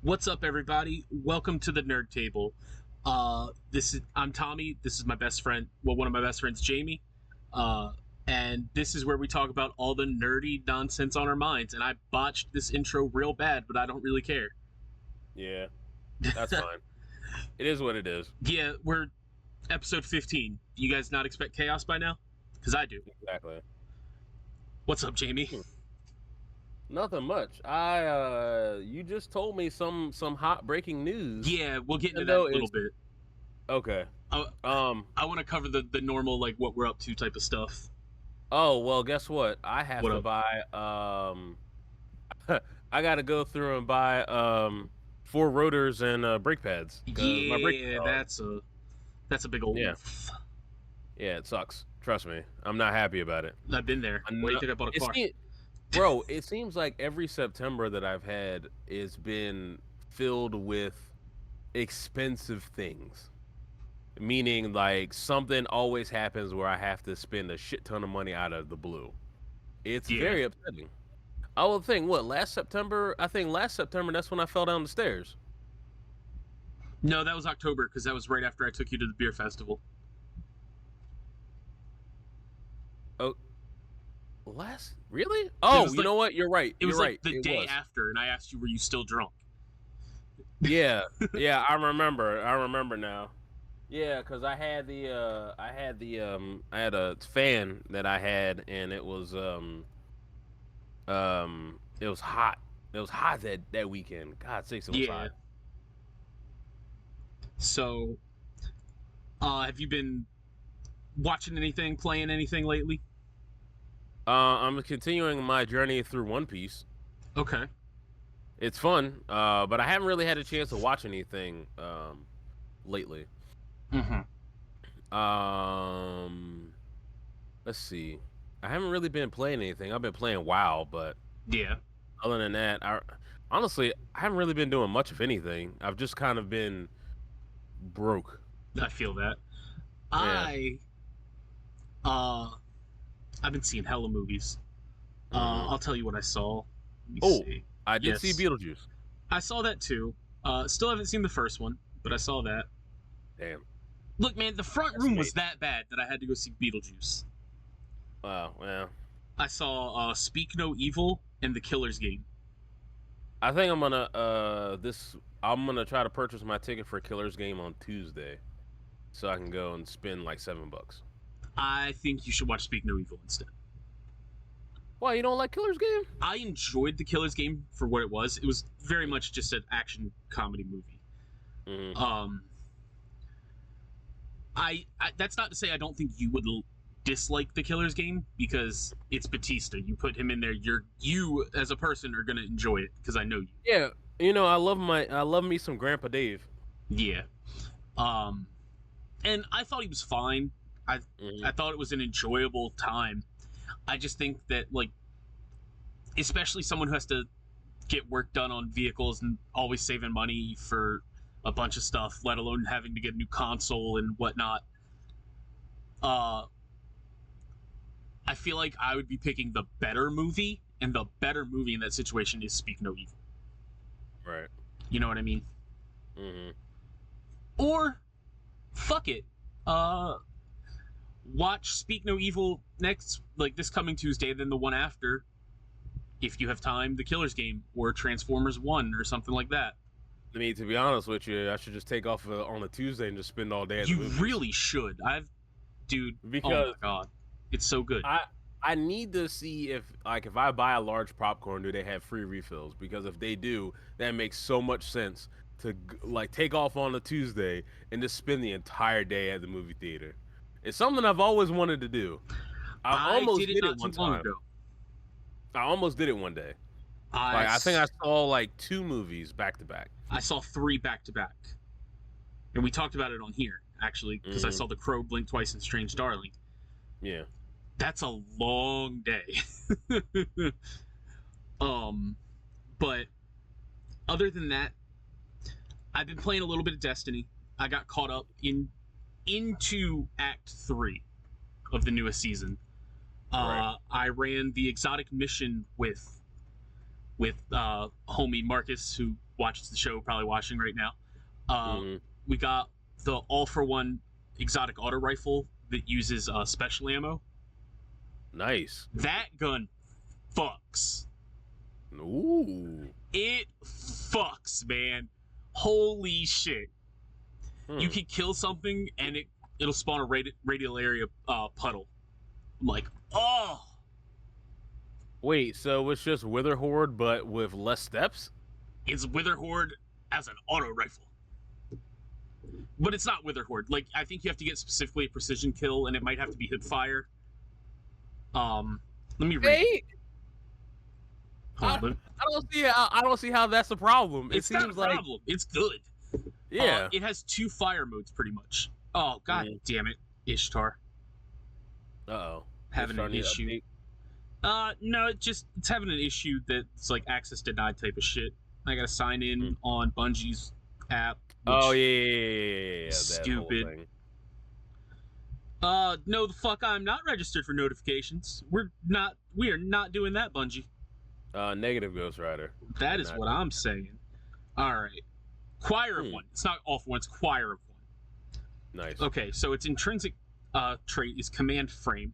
What's up, everybody? Welcome to the Nerd Table. I'm Tommy. This is my best friend. Well, one of my best friends, Jamie. And this is where we talk about all the nerdy nonsense on our minds. And I botched this intro real bad, but I don't really care. Yeah, that's fine. It is what it is. Yeah, we're episode 15. You guys not expect chaos by now? Because I do. Exactly. What's up, Jamie? Nothing much. You just told me some hot breaking news. Yeah, we'll get into that in a little bit. Okay. I want to cover the normal, like, what we're up to type of stuff. Oh, well, guess what? I have What to up? buy I got to go through and buy 4 rotors and brake pads. My brake Yeah, that's a big old oof. Yeah, it sucks. Trust me. I'm not happy about it. I've been there. What do you think I bought a car? Bro, it seems like every September that I've had has been filled with expensive things. Meaning, like, something always happens where I have to spend a shit ton of money out of the blue. It's very upsetting. I will think, last September, that's when I fell down the stairs. No, that was October, because that was right after I took you to the beer festival. Oh, really? Oh, you know what? You're right. It was like the day after, and I asked you, were you still drunk? Yeah, I remember now. Yeah, because I had a fan that I had, and it was hot. It was hot that weekend. God sakes, it was hot. So, have you been watching anything, playing anything lately? I'm continuing my journey through One Piece. Okay. It's fun, but I haven't really had a chance to watch anything lately. Let's see. I haven't really been playing anything. I've been playing WoW, but yeah. Other than that, I haven't really been doing much of anything. I've just kind of been broke. I feel that. Yeah. I've been seeing hella movies. I'll tell you what I saw. See. I did see Beetlejuice. I saw that too. Still haven't seen the first one, but I saw that. Damn. Look, man, the front room was that bad that I had to go see Beetlejuice. Wow, well. I saw Speak No Evil and The Killer's Game. I think I'm gonna try to purchase my ticket for Killer's Game on Tuesday, so I can go and spend like $7. I think you should watch Speak No Evil instead. Why, you don't like Killer's Game? I enjoyed The Killer's Game for what it was. It was very much just an action comedy movie. I that's not to say I don't think you would dislike The Killer's Game, because it's Batista. You put him in there, you as a person are gonna enjoy it because I know you. Yeah, I love me some Grandpa Dave. Yeah. And I thought he was fine. I thought it was an enjoyable time. I just think that, like, especially someone who has to get work done on vehicles and always saving money for a bunch of stuff, let alone having to get a new console and whatnot, I feel like I would be picking the better movie, and the better movie in that situation is Speak No Evil. Right. You know what I mean? Or, fuck it. Watch Speak No Evil this coming Tuesday, then the one after, if you have time, The Killer's Game, or Transformers 1, or something like that. I mean, to be honest with you, I should just take off on a Tuesday and just spend all day at the movies. You really should. Because, oh my god. It's so good. I need to see if I buy a large popcorn, do they have free refills? Because if they do, that makes so much sense to take off on a Tuesday and just spend the entire day at the movie theater. It's something I've always wanted to do. I almost did it one time. I almost did it one day. I think I saw 2 movies back to back. I saw 3 back to back, and we talked about it on here actually, because I saw The Crow, Blink Twice, and Strange Darling. Yeah. That's a long day. But other than that, I've been playing a little bit of Destiny. I got caught up into Act 3 of the newest season. Right. I ran the exotic mission with homie Marcus, who watches the show, probably watching right now. Mhm. We got the all-for-one exotic auto rifle that uses special ammo. Nice. That gun fucks. Ooh. It fucks, man. Holy shit. You can kill something and it'll spawn a radial area puddle. I'm like, oh. Wait, so it's just Wither Horde, but with less steps? It's Wither Horde as an auto rifle. But it's not Wither Horde. Like, I think you have to get specifically a precision kill, and it might have to be hip fire. Let me read. Hey, I don't see how that's a problem. It seems not a problem. It's good. Yeah. It has 2 fire modes, pretty much. Oh, god damn it, Ishtar. Uh-oh. Having an issue. No, it's having an issue that's like access denied type of shit. I gotta sign in on Bungie's app. Oh yeah. Stupid. No, the fuck, I'm not registered for notifications. We are not doing that, Bungie. Negative Ghost Rider. That is what I'm saying. All right, Choir of One. It's not all for one. It's Choir of One. Nice. Okay, so its intrinsic trait is Command Frame.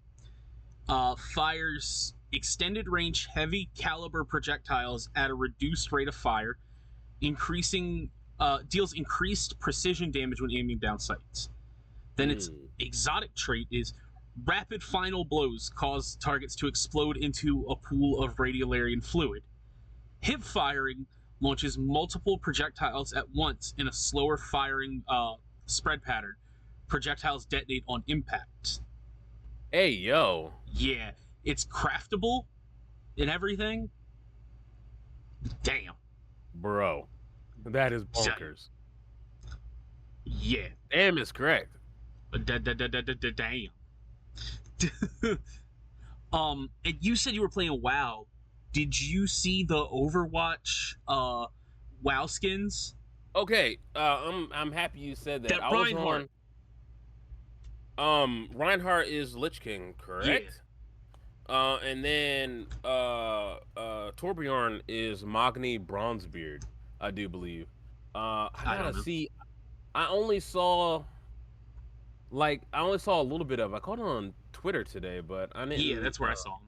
Fires extended range heavy caliber projectiles at a reduced rate of fire, deals increased precision damage when aiming down sights. Then its exotic trait is rapid final blows cause targets to explode into a pool of radiolarian fluid. Hip firing launches multiple projectiles at once in a slower firing spread pattern. Projectiles detonate on impact. Hey, yo. Yeah, it's craftable and everything. Damn. Bro, that is bonkers. Yeah. Damn is correct. Damn. And you said you were playing WoW. Did you see the Overwatch WoW skins? Okay, I'm happy you said that. That Reinhardt. Reinhardt is Lich King, correct? Yeah. And then Torbjorn is Magni Bronzebeard, I do believe. I gotta see. I only saw a little bit of it. I caught it on Twitter today, but I didn't. Yeah, that's where I saw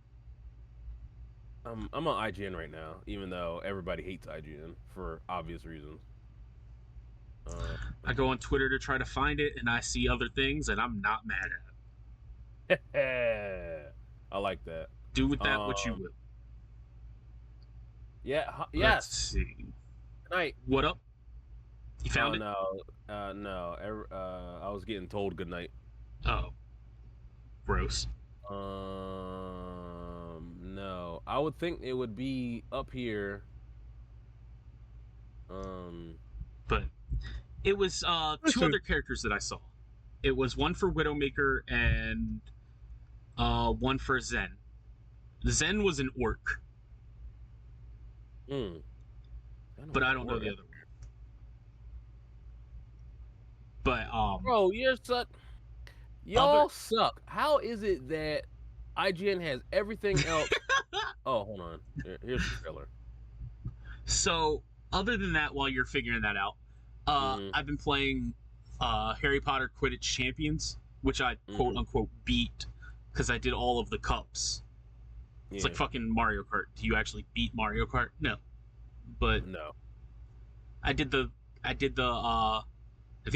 him. I'm on IGN right now, even though everybody hates IGN for obvious reasons. I go on Twitter to try to find it, and I see other things, and I'm not mad at it. I like that. Do with that what you will. Yeah. Yes. Let's see. Good night. What up? You found it? No. I was getting told good night. Oh. Gross. No. I would think it would be up here. But it was 2 other characters that I saw. It was one for Widowmaker and one for Zen. Zen was an orc. But I don't know the other one. But bro, y'all suck. How is it that IGN has everything else? Oh, hold on. Here's the trailer. So, other than that, while you're figuring that out, I've been playing Harry Potter Quidditch Champions, which I quote unquote beat because I did all of the cups. It's like fucking Mario Kart. Do you actually beat Mario Kart? No. But no. I did the I think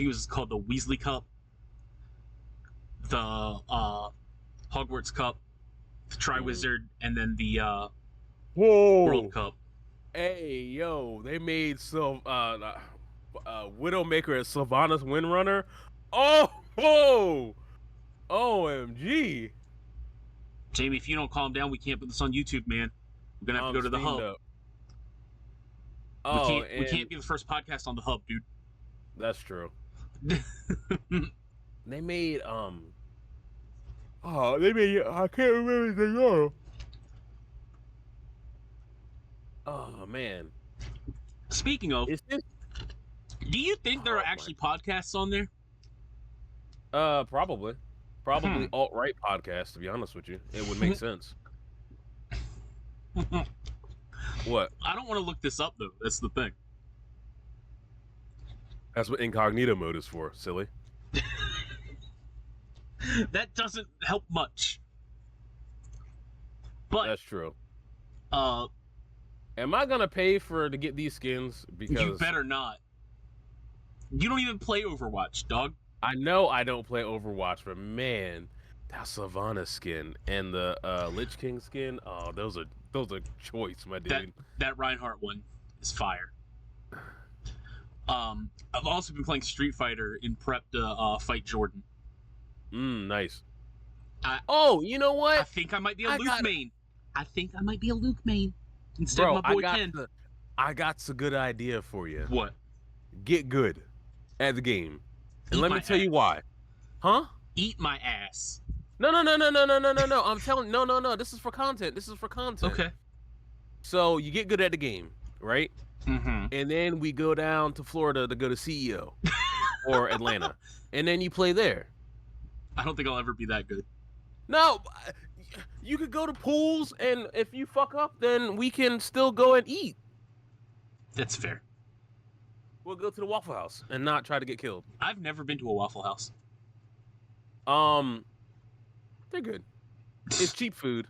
it was called the Weasley Cup, the Hogwarts Cup, the Triwizard, and then the World Cup. Hey, yo, they made some Widowmaker and Sylvanas Windrunner. OMG. Jamie, if you don't calm down, we can't put this on YouTube, man. We're gonna have to go to the hub. We can't be the first podcast on the hub, dude. That's true. They made I can't remember the name. Oh man. Speaking of, do you think there are actually podcasts on there? Probably alt-right podcasts, to be honest with you. It would make sense. What? I don't want to look this up though. That's the thing. That's what incognito mode is for, silly. That doesn't help much. But That's true. am I gonna pay to get these skins? Because you better not. You don't even play Overwatch, dog. I know I don't play Overwatch, but man, that Savannah skin and the Lich King skin, oh, those are choice, my dude. That Reinhardt one is fire. I've also been playing Street Fighter in prep to fight Jordan. Nice. You know what? I think I might be a Luke main. I think I might be a Luke main instead of my boy Ken. I got a good idea for you. What? Get good at the game. And let me tell you why. Huh? Eat my ass. No. I'm telling no. This is for content. Okay. So you get good at the game, right? Mm-hmm. And then we go down to Florida to go to CEO or Atlanta. And then you play there. I don't think I'll ever be that good. No, you could go to pools, and if you fuck up, then we can still go and eat. That's fair. We'll go to the Waffle House and not try to get killed. I've never been to a Waffle House. They're good. It's cheap food.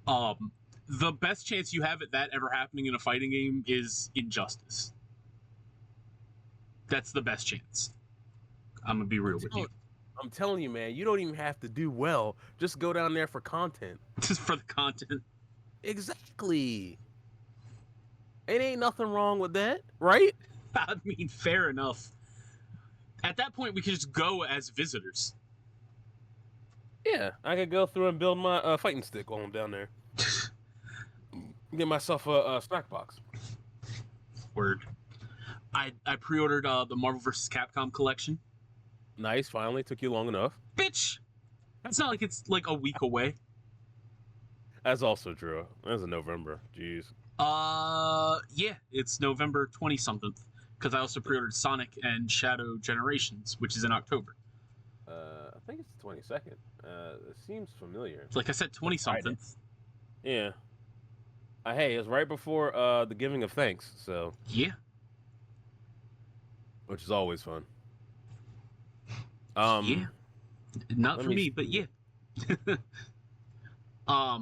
The best chance you have at that ever happening in a fighting game is Injustice. That's the best chance. I'm gonna be real with you. I'm telling you, man, you don't even have to do well. Just go down there for content. Just for the content. Exactly. It ain't nothing wrong with that, right? I mean, fair enough. At that point, we could just go as visitors. Yeah, I could go through and build my fighting stick while I'm down there. Get myself a snack box. Word. I pre-ordered the Marvel vs. Capcom collection. Nice, finally. Took you long enough. Bitch! It's not like it's like a week away. That's also true. That's in November. Jeez. Yeah, it's November 20-something. Because I also pre-ordered Sonic and Shadow Generations, which is in October. I think it's the 22nd. It seems familiar. Like I said, 20-something. Yeah. Hey, it's right before the giving of thanks, so. Yeah. Which is always fun. Yeah. Not for me, but yeah. Oh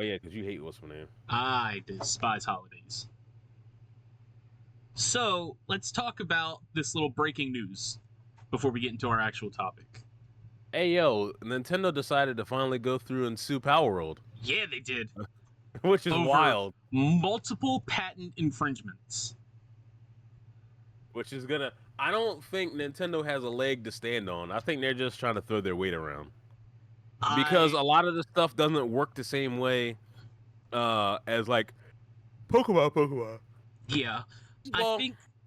yeah, because you hate what's my name. I despise holidays. So let's talk about this little breaking news before we get into our actual topic. Hey yo, Nintendo decided to finally go through and sue Palworld. Yeah, they did. Which is wild. Multiple patent infringements. Which is gonna... I don't think Nintendo has a leg to stand on. I think they're just trying to throw their weight around. Because a lot of the stuff doesn't work the same way as like Pokemon. Yeah. Well,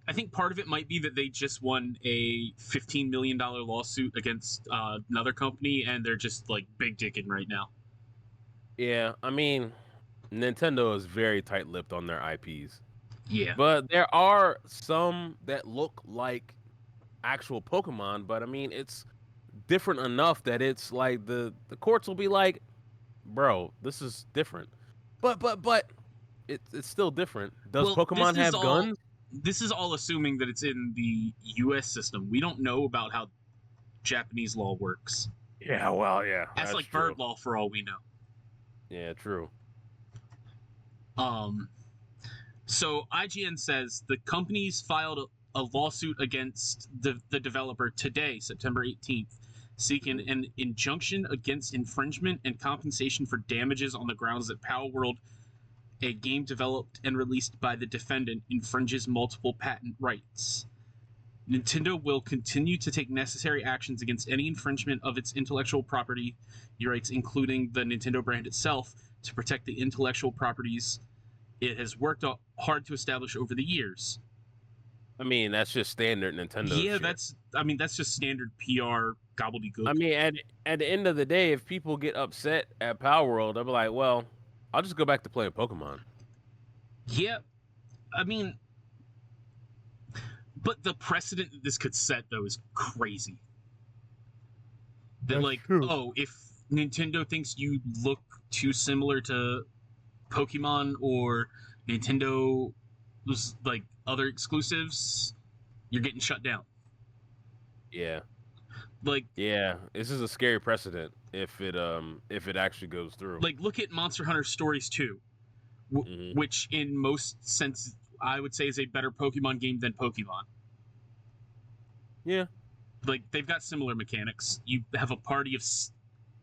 I think part of it might be that they just won a $15 million lawsuit against another company, and they're just like big dicking right now. Yeah, I mean, Nintendo is very tight-lipped on their IPs. Yeah. But there are some that look like actual Pokemon, but I mean, it's different enough that it's like the courts will be like, bro, this is different. But it's still different. Does Pokemon have guns? This is all assuming that it's in the U.S. system. We don't know about how Japanese law works. Yeah, well, yeah. That's like bird law for all we know. Yeah, true. So IGN says the companies filed a lawsuit against the developer today, September 18th, seeking an injunction against infringement and compensation for damages on the grounds that Palworld, a game developed and released by the defendant, infringes multiple patent rights. Nintendo will continue to take necessary actions against any infringement of its intellectual property rights, including the Nintendo brand itself, to protect the intellectual properties it has worked hard to establish over the years. I mean, that's just standard Nintendo Yeah, shit. that's just standard PR gobbledygook. I mean, at the end of the day, if people get upset at Palworld, they'll be like, well, I'll just go back to playing Pokemon. Yeah, I mean, but the precedent that this could set, though, is crazy. That, like, true. Oh, if Nintendo thinks you look too similar to Pokemon or Nintendo's, like, other exclusives, you're getting shut down. Yeah. Like, yeah, this is a scary precedent if it actually goes through. Like, look at Monster Hunter Stories 2, which in most sense I would say is a better Pokemon game than Pokemon. Yeah. Like, they've got similar mechanics. You have a party of,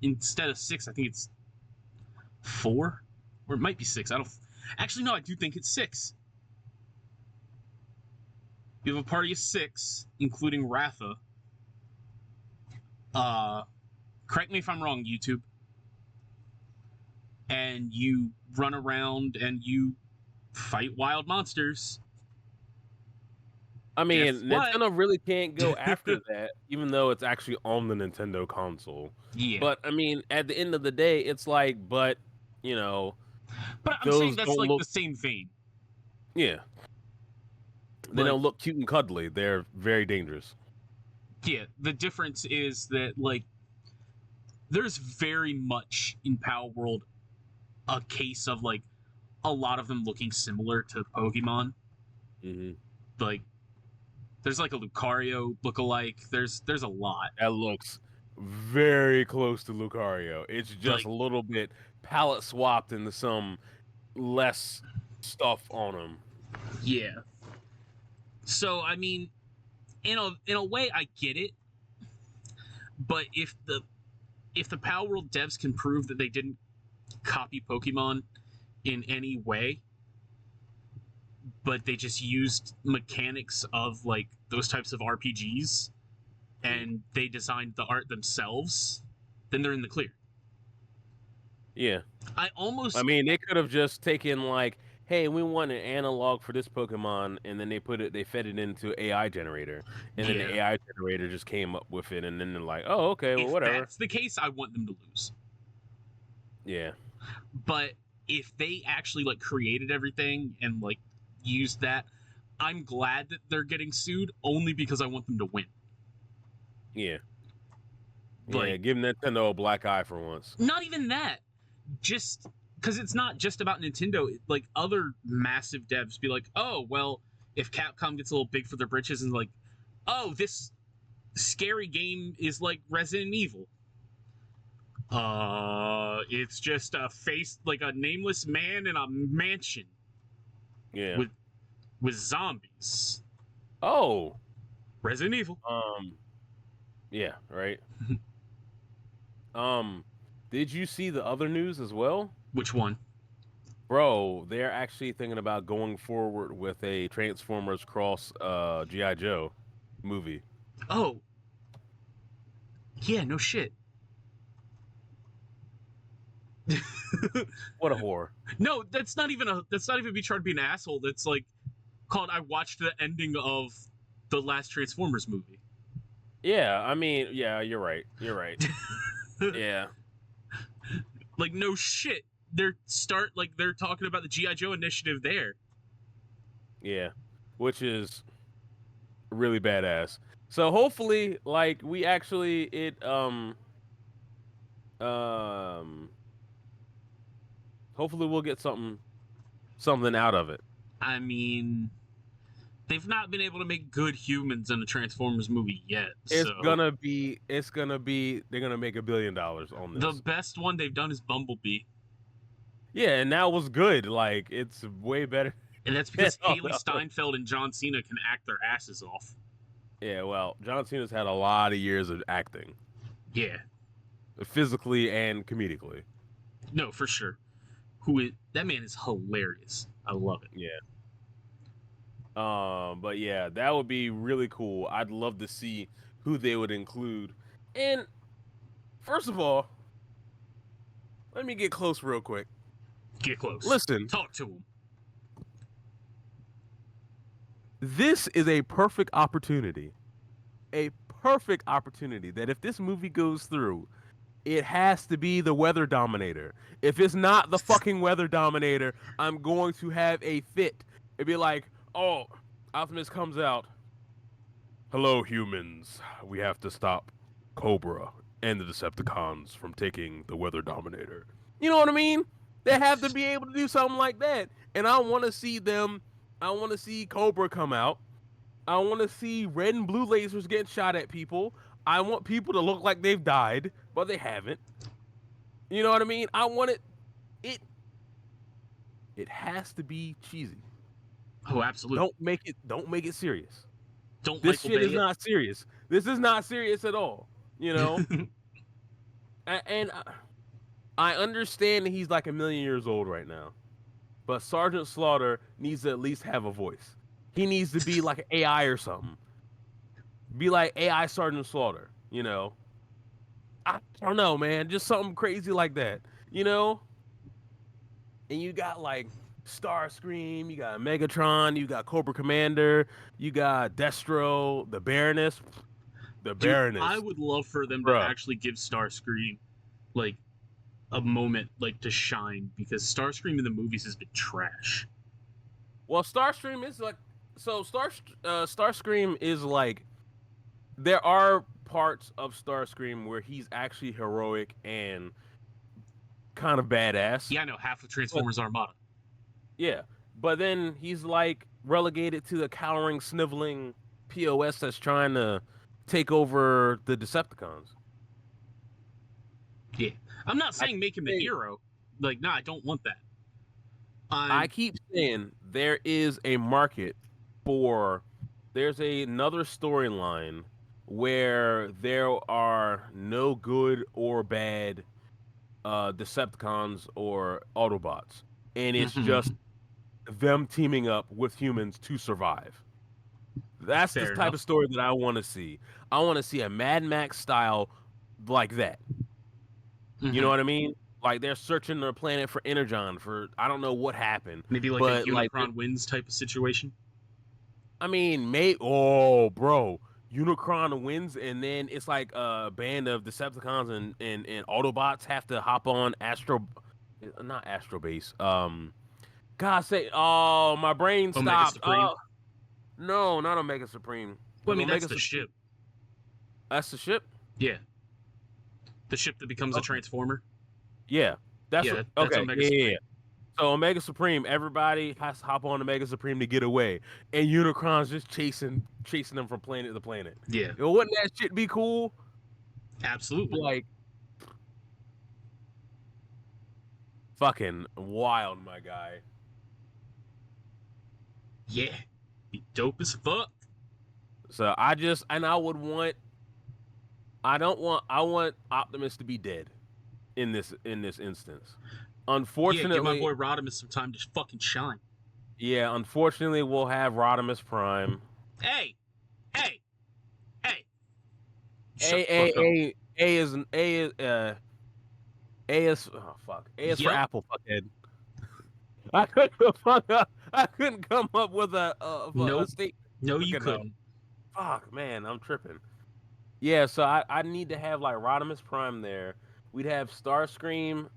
instead of 6, I think it's 4, or it might be 6. I don't. Actually, no, I do think it's 6. You have a party of 6, including Ratha. Correct me if I'm wrong, YouTube. And you run around and you fight wild monsters. I mean, Nintendo really can't go after that, even though it's actually on the Nintendo console. Yeah. But I mean, at the end of the day, it's like, but you know, but I'm saying that's like the same vein. Yeah. They don't look cute and cuddly. They're very dangerous. Yeah, the difference is that, like, there's very much in Palworld a case of, like, a lot of them looking similar to Pokemon. Like, there's, like, a Lucario look-alike. There's a lot. That looks very close to Lucario. It's just a little bit palette swapped into some less stuff on him. Yeah. So, I mean, in a way, I get it. But if the Palworld devs can prove that they didn't copy Pokemon in any way, but they just used mechanics of, like, those types of RPGs, and they designed the art themselves, then they're in the clear. Yeah. I mean, they could have just taken, like, hey, we want an analog for this Pokemon, and then they fed it into AI generator, and then the AI generator just came up with it, and then they're like, oh, okay, well, whatever. If that's the case, I want them to lose. Yeah. But if they actually, like, created everything and, like, used that, I'm glad that they're getting sued, only because I want them to win. Yeah. Yeah, give Nintendo a black eye for once. Not even that. Just because it's not just about Nintendo. Like, other massive devs be like, oh, well, if Capcom gets a little big for their britches and, like, oh, this scary game is like Resident Evil. It's just a nameless man in a mansion. Yeah. With zombies. Oh. Resident Evil. Yeah, right. Did you see the other news as well? Which one? Bro, they're actually thinking about going forward with a Transformers cross G.I. Joe movie. Oh. Yeah, no shit. What a whore. No, that's not even me trying to be an asshole. That's like called I watched the ending of the last Transformers movie. Yeah, I mean, yeah, you're right. You're right. Yeah. Like, no shit. They're talking about the G.I. Joe initiative there. Yeah. Which is really badass. So hopefully, like, we actually hopefully we'll get something out of it. I mean, they've not been able to make good humans in a Transformers movie yet. It's gonna be they're gonna make $1 billion on this. The best one they've done is Bumblebee. Yeah, and that was good. Like, it's way better. And that's because Haley Steinfeld and John Cena can act their asses off. Yeah, well, John Cena's had a lot of years of acting. Yeah. Physically and comedically. No, for sure. That man is hilarious. I love it. Yeah. But yeah, that would be really cool. I'd love to see who they would include. And first of all, let me get close real quick. Get close. Listen. Talk to him. This is a perfect opportunity. A perfect opportunity that if this movie goes through, it has to be the Weather Dominator. If it's not the fucking Weather Dominator, I'm going to have a fit. It'd be like, oh, Optimus comes out. Hello, humans. We have to stop Cobra and the Decepticons from taking the Weather Dominator. You know what I mean? They have to be able to do something like that. And I want to see Cobra come out. I want to see red and blue lasers getting shot at people. I want people to look like they've died, but they haven't. You know what I mean? I want it. It has to be cheesy. Oh, absolutely. Don't make it serious. Don't This Michael shit Bay is it. not serious. This is not serious at all. You know? and I understand that he's like a million years old right now. But Sergeant Slaughter needs to at least have a voice. He needs to be like an AI or something. Be like AI Sergeant Slaughter, you know? I don't know, man. Just something crazy like that, you know? And you got like Starscream, you got Megatron, you got Cobra Commander, you got Destro, the Baroness. The Dude, Baroness. I would love for them to Bruh. actually give Starscream like a moment like to shine, because Starscream in the movies has been trash. Well, Starscream is like Starscream is like there are parts of Starscream where he's actually heroic and kind of badass. Yeah, I know, half of Transformers Armada. Yeah, but then he's like relegated to the cowering, sniveling POS that's trying to take over the Decepticons. Yeah, I'm not saying make him the hero. Like, nah, I don't want that. I keep saying there is a market for. There's another storyline where there are no good or bad Decepticons or Autobots, and it's just them teaming up with humans to survive. That's the type of story that I want to see. I want to see a Mad Max style like that. You know what I mean? Like they're searching their planet for Energon for I don't know what happened. Maybe like but a Unicron wins type of situation. I mean, bro, Unicron wins, and then it's like a band of Decepticons and Autobots have to hop on not Astro Base. God say, oh, my brain Omega stopped. Supreme. Oh, no, not Omega Supreme. Well, I mean, Omega that's the ship. That's the ship. Yeah, the ship that becomes a Transformer. Yeah, that's Omega Supreme. So Omega Supreme, everybody has to hop on Omega Supreme to get away, and Unicron's just chasing them from planet to planet. Yeah, Wouldn't that shit be cool? Absolutely. Like, fucking wild, my guy. Yeah, be dope as fuck. So I want Optimus to be dead in this instance. Unfortunately, give my boy Rodimus some time to fucking shine. Yeah, unfortunately, we'll have Rodimus Prime. A is for Apple, fuckhead. I couldn't come up with a statement. No, you couldn't. Fuck, man, I'm tripping. Yeah, so I need to have like Rodimus Prime there. We'd have Starscream.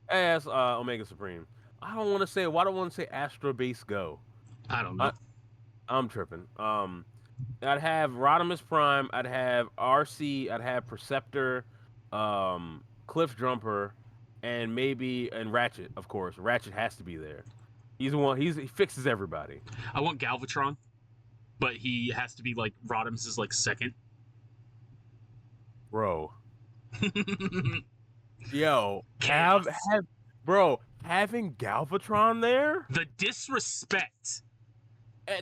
As Omega Supreme. I don't want to say. Why do I want to say Astro Base Go? I don't know. I'm tripping. I'd have Rodimus Prime. I'd have RC. I'd have Perceptor, Cliff Jumper, and Ratchet. Of course, Ratchet has to be there. He's the one. He fixes everybody. I want Galvatron, but he has to be like Rodimus's like second. Bro. Yo, having Galvatron there? The disrespect.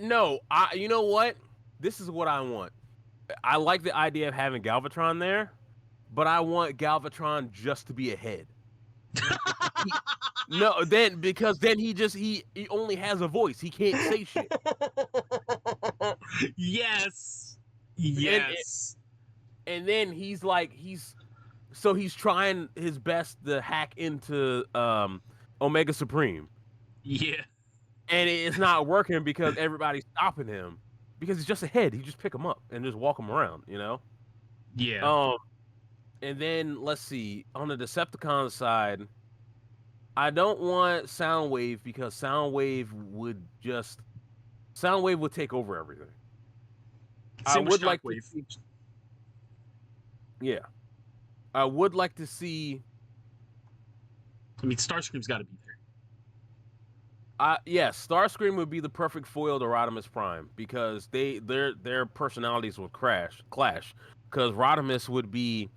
No, you know what? This is what I want. I like the idea of having Galvatron there, but I want Galvatron just to be ahead. Because then he only has a voice. He can't say shit. Yes. And then he's trying his best to hack into Omega Supreme. Yeah. And it's not working because everybody's stopping him. Because he's just ahead. He just pick him up and just walk him around, you know? Yeah. And then let's see. On the Decepticon side, I don't want Soundwave because Soundwave would take over everything. I would like to see, yeah. I would like to see. I mean, Starscream's got to be there. Yes, Starscream would be the perfect foil to Rodimus Prime because their personalities would clash. Because Rodimus would be,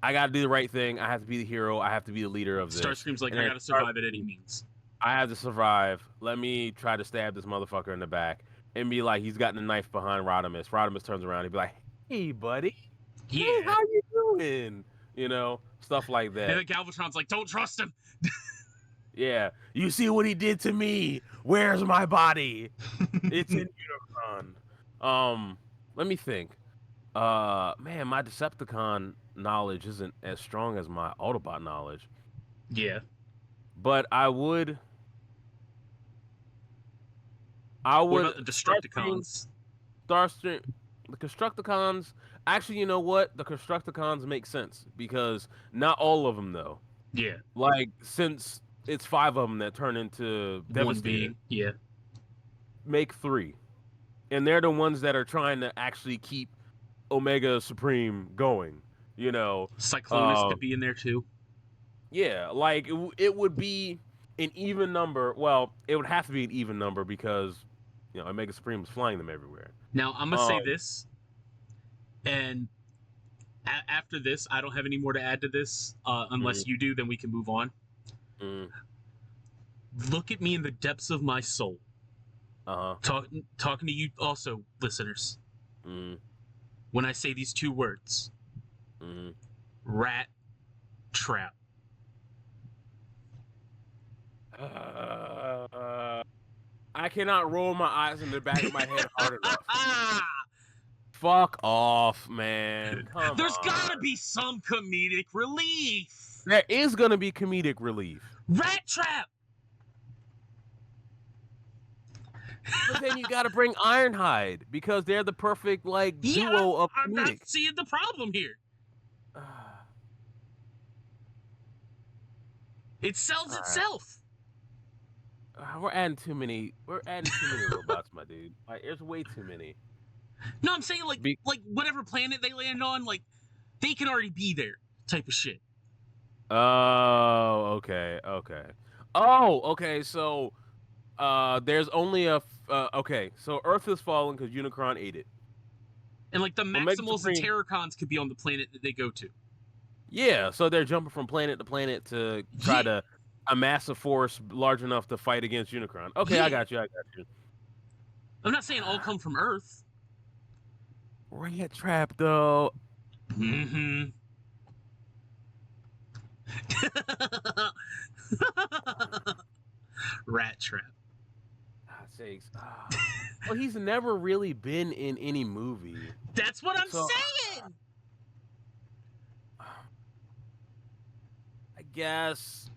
I got to do the right thing. I have to be the hero. I have to be the leader of this. Starscream's like, And I then gotta survive at any means. I have to survive. Let me try to stab this motherfucker in the back and be like, he's got the knife behind Rodimus. Rodimus turns around and be like, hey, buddy. Yeah. Hey, how you doing? You know, stuff like that. And then Galvatron's like, don't trust him. Yeah. You see what he did to me? Where's my body? It's in Unicron. Let me think. Man, my Decepticon knowledge isn't as strong as my Autobot knowledge. Yeah. But I would. What about the Destructicons? Starstream, the Constructicons. Actually, you know what? The Constructicons make sense because not all of them though. Yeah. Like since it's 5 of them that turn into Devastator. One being. Yeah. Make 3, and they're the ones that are trying to actually keep Omega Supreme going. You know, Cyclonus could be in there too. Yeah, like it would be an even number. Well, it would have to be an even number because you know Omega Supreme was flying them everywhere. Now I'm gonna say this, and after this, I don't have any more to add to this. Unless you do, then we can move on. Look at me in the depths of my soul. Talking to you also, listeners. When I say these 2 words, rat trap. I cannot roll my eyes in the back of my head hard enough. Fuck off, man. There's gotta be some comedic relief. There is gonna be comedic relief. Rat trap. But then you gotta bring Ironhide because they're the perfect like duo of comedic. I'm not seeing the problem here. It sells itself. We're adding too many robots, my dude. Like, there's way too many. No, I'm saying like whatever planet they land on, like they can already be there, type of shit. Oh, okay. Oh, okay. So, there's only okay. So Earth is falling because Unicron ate it. And like the Maximals and Terracons could be on the planet that they go to. Yeah, so they're jumping from planet to planet to try to amass a force large enough to fight against Unicron. Okay, I got you. I'm not saying all come from Earth. Rat trap, though. Rat trap. God's sakes. Well, he's never really been in any movie. That's what I'm saying. I guess.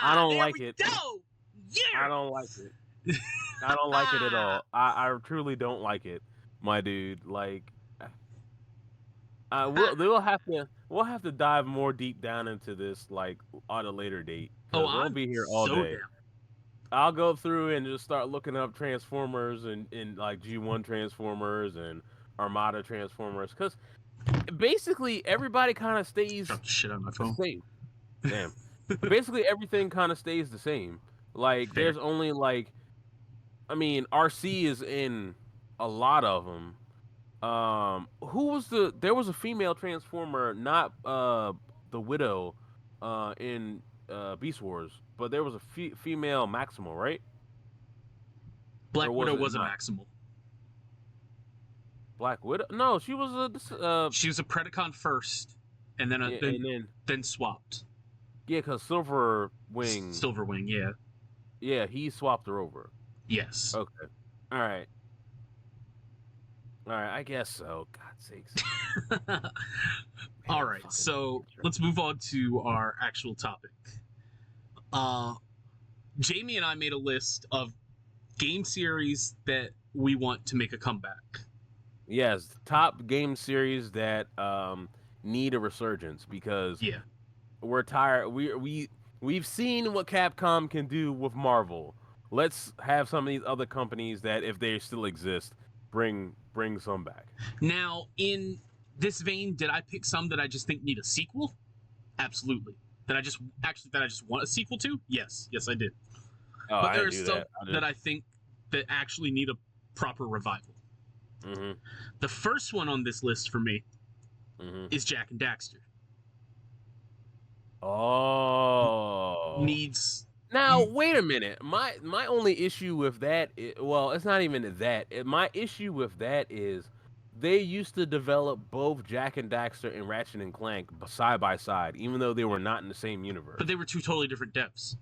I don't like it. Go. Yeah. I don't like it. I don't like it at all. I truly don't like it, my dude. Like, we'll have to dive more deep down into this like on a later date. Oh, we'll be here all day. Down. I'll go through and just start looking up Transformers and like G1 Transformers and Armada Transformers because basically everybody kind of stays shit on my phone. The same. Damn. Basically everything kind of stays the same. Like there's only like, I mean, RC is in a lot of them. There was a female Transformer, not the Widow, in Beast Wars, but there was a female Maximal, right? Black Widow was a Maximal. Black Widow? No, she was a. She was a Predacon first, and then swapped. Yeah, because Silverwing, yeah. Yeah, he swapped her over. Yes. Okay. All right, I guess so. God's sakes. All right, so let's move on to our actual topic. Jamie and I made a list of game series that we want to make a comeback. Yes, top game series that need a resurgence because we're tired. We've seen what Capcom can do with Marvel. Let's have some of these other companies that, if they still exist, bring some back. Now, in this vein, did I pick some that I just think need a sequel? Absolutely. That I just want a sequel to? Yes, I did. Oh, but I there didn't are do some that. I think that actually need a proper revival. Mm-hmm. The first one on this list for me is Jak and Daxter. Oh. Needs. Now, wait a minute. My only issue with that well, it's not even that. My issue with that is they used to develop both Jak and Daxter and Ratchet and Clank side by side, even though they were not in the same universe. But they were two totally different devs.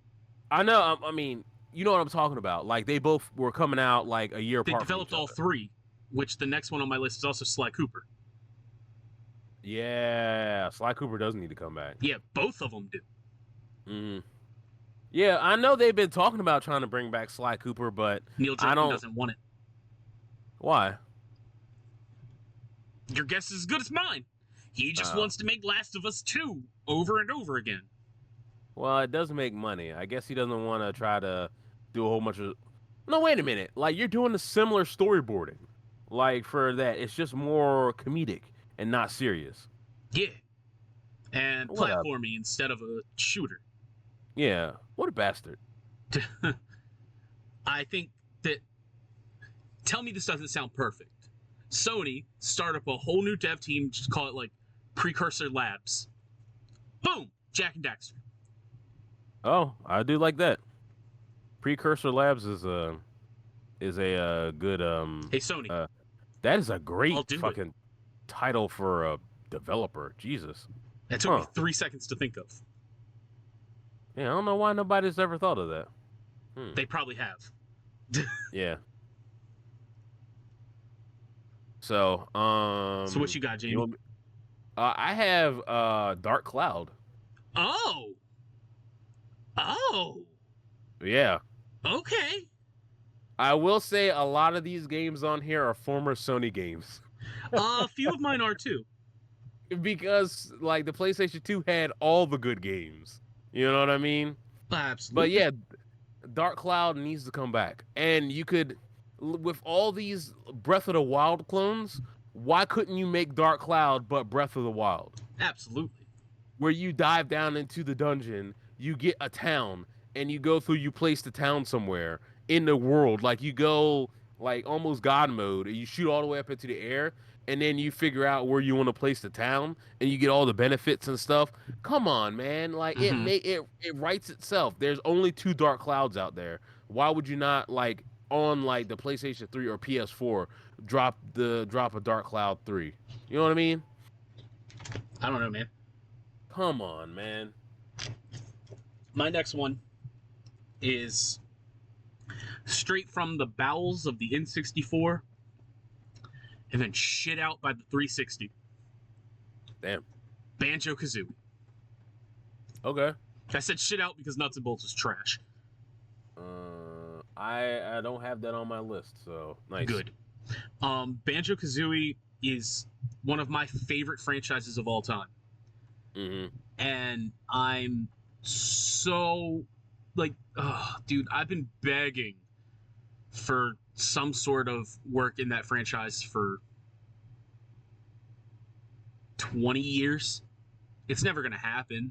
I know. I mean, you know what I'm talking about. Like they both were coming out like a year apart from each other. They developed all three, which the next one on my list is also Sly Cooper. Yeah, Sly Cooper does need to come back. Yeah, both of them do. Mm-hmm. Yeah, I know they've been talking about trying to bring back Sly Cooper, but Neil Druckmann doesn't want it. Why? Your guess is as good as mine. He just wants to make Last of Us 2 over and over again. Well, it does make money. I guess he doesn't want to try to do a whole bunch of... No, wait a minute. Like, you're doing a similar storyboarding. Like, for that, it's just more comedic and not serious. Yeah. And platforming instead of a shooter. Yeah. What a bastard. I think that... Tell me this doesn't sound perfect. Sony start up a whole new dev team, just call it like Precursor Labs. Boom! Jak and Daxter. Oh, I do like that. Precursor Labs is a good Hey Sony. That is a great fucking title for a developer. Jesus. That took me 3 seconds to think of. Yeah, I don't know why nobody's ever thought of that. They probably have. Yeah. So, So what you got, Jamie? I have Dark Cloud. Oh. Yeah. Okay. I will say a lot of these games on here are former Sony games. A few of mine are too. Because like the PlayStation 2 had all the good games. You know what I mean? Absolutely. But yeah, Dark Cloud needs to come back. And you could, with all these Breath of the Wild clones, why couldn't you make Dark Cloud but Breath of the Wild? Absolutely. Where you dive down into the dungeon, you get a town, and you go through, you place the town somewhere in the world. Like you go like almost God mode, and you shoot all the way up into the air, and then you figure out where you want to place the town, and you get all the benefits and stuff. Come on, man! Like it writes itself. There's only 2 Dark Clouds out there. Why would you not like on like the PlayStation 3 or PS4 drop a Dark Cloud 3? You know what I mean? I don't know, man. Come on, man. My next one is straight from the bowels of the N64 and then shit out by the 360. Damn. Banjo-Kazooie. Okay. I said shit out because Nuts and Bolts is trash. I don't have that on my list, so nice. Good. Banjo-Kazooie is one of my favorite franchises of all time. Mm-hmm. And I'm so like, dude, I've been begging for some sort of work in that franchise for 20 years. It's never gonna happen,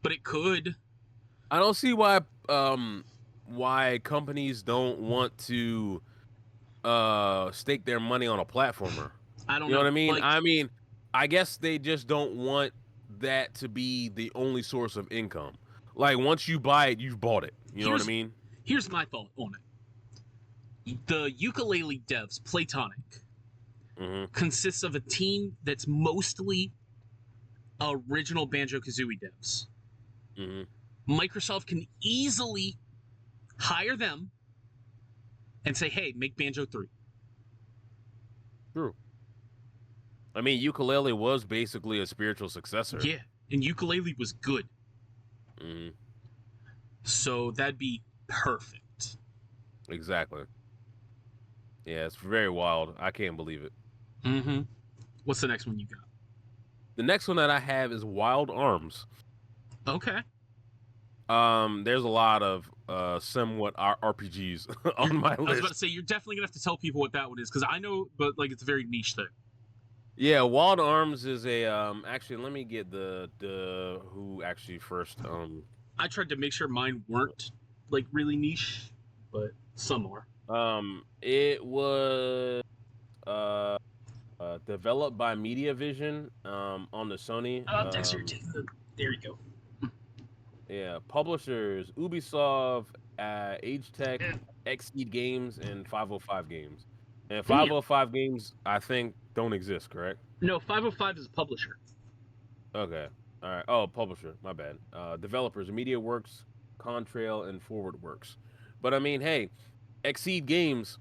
but it could. I don't see why companies don't want to stake their money on a platformer. I don't know. You know what I mean? Like, I mean, I guess they just don't want that to be the only source of income. Like once you buy it, you've bought it. You know what I mean? Here's my thought on it. The Yooka-Laylee devs, Platonic, consists of a team that's mostly original Banjo-Kazooie devs. Microsoft can easily hire them and say, hey, make Banjo 3. True. I mean, Yooka-Laylee was basically a spiritual successor. Yeah, and Yooka-Laylee was good. So that'd be perfect. Exactly. Yeah, it's very wild. I can't believe it. What's the next one you got? The next one that I have is Wild Arms. Okay. There's a lot of somewhat RPGs on my list. I was about to say, you're definitely gonna have to tell people what that one is, because I know, but like it's a very niche thing. Yeah, Wild Arms is a actually let me get the who actually first I tried to make sure mine weren't like really niche, but some are. It was developed by MediaVision on the Sony. Dexter, there you go. Yeah, publishers Ubisoft, Age Tech, Xseed Games, and 505 Games. And 505 Games, I think, don't exist, correct? No, 505 is a publisher. Okay. All right. Oh, publisher. My bad. Developers: MediaWorks, Contrail, and ForwardWorks. But I mean, hey, Xseed Games,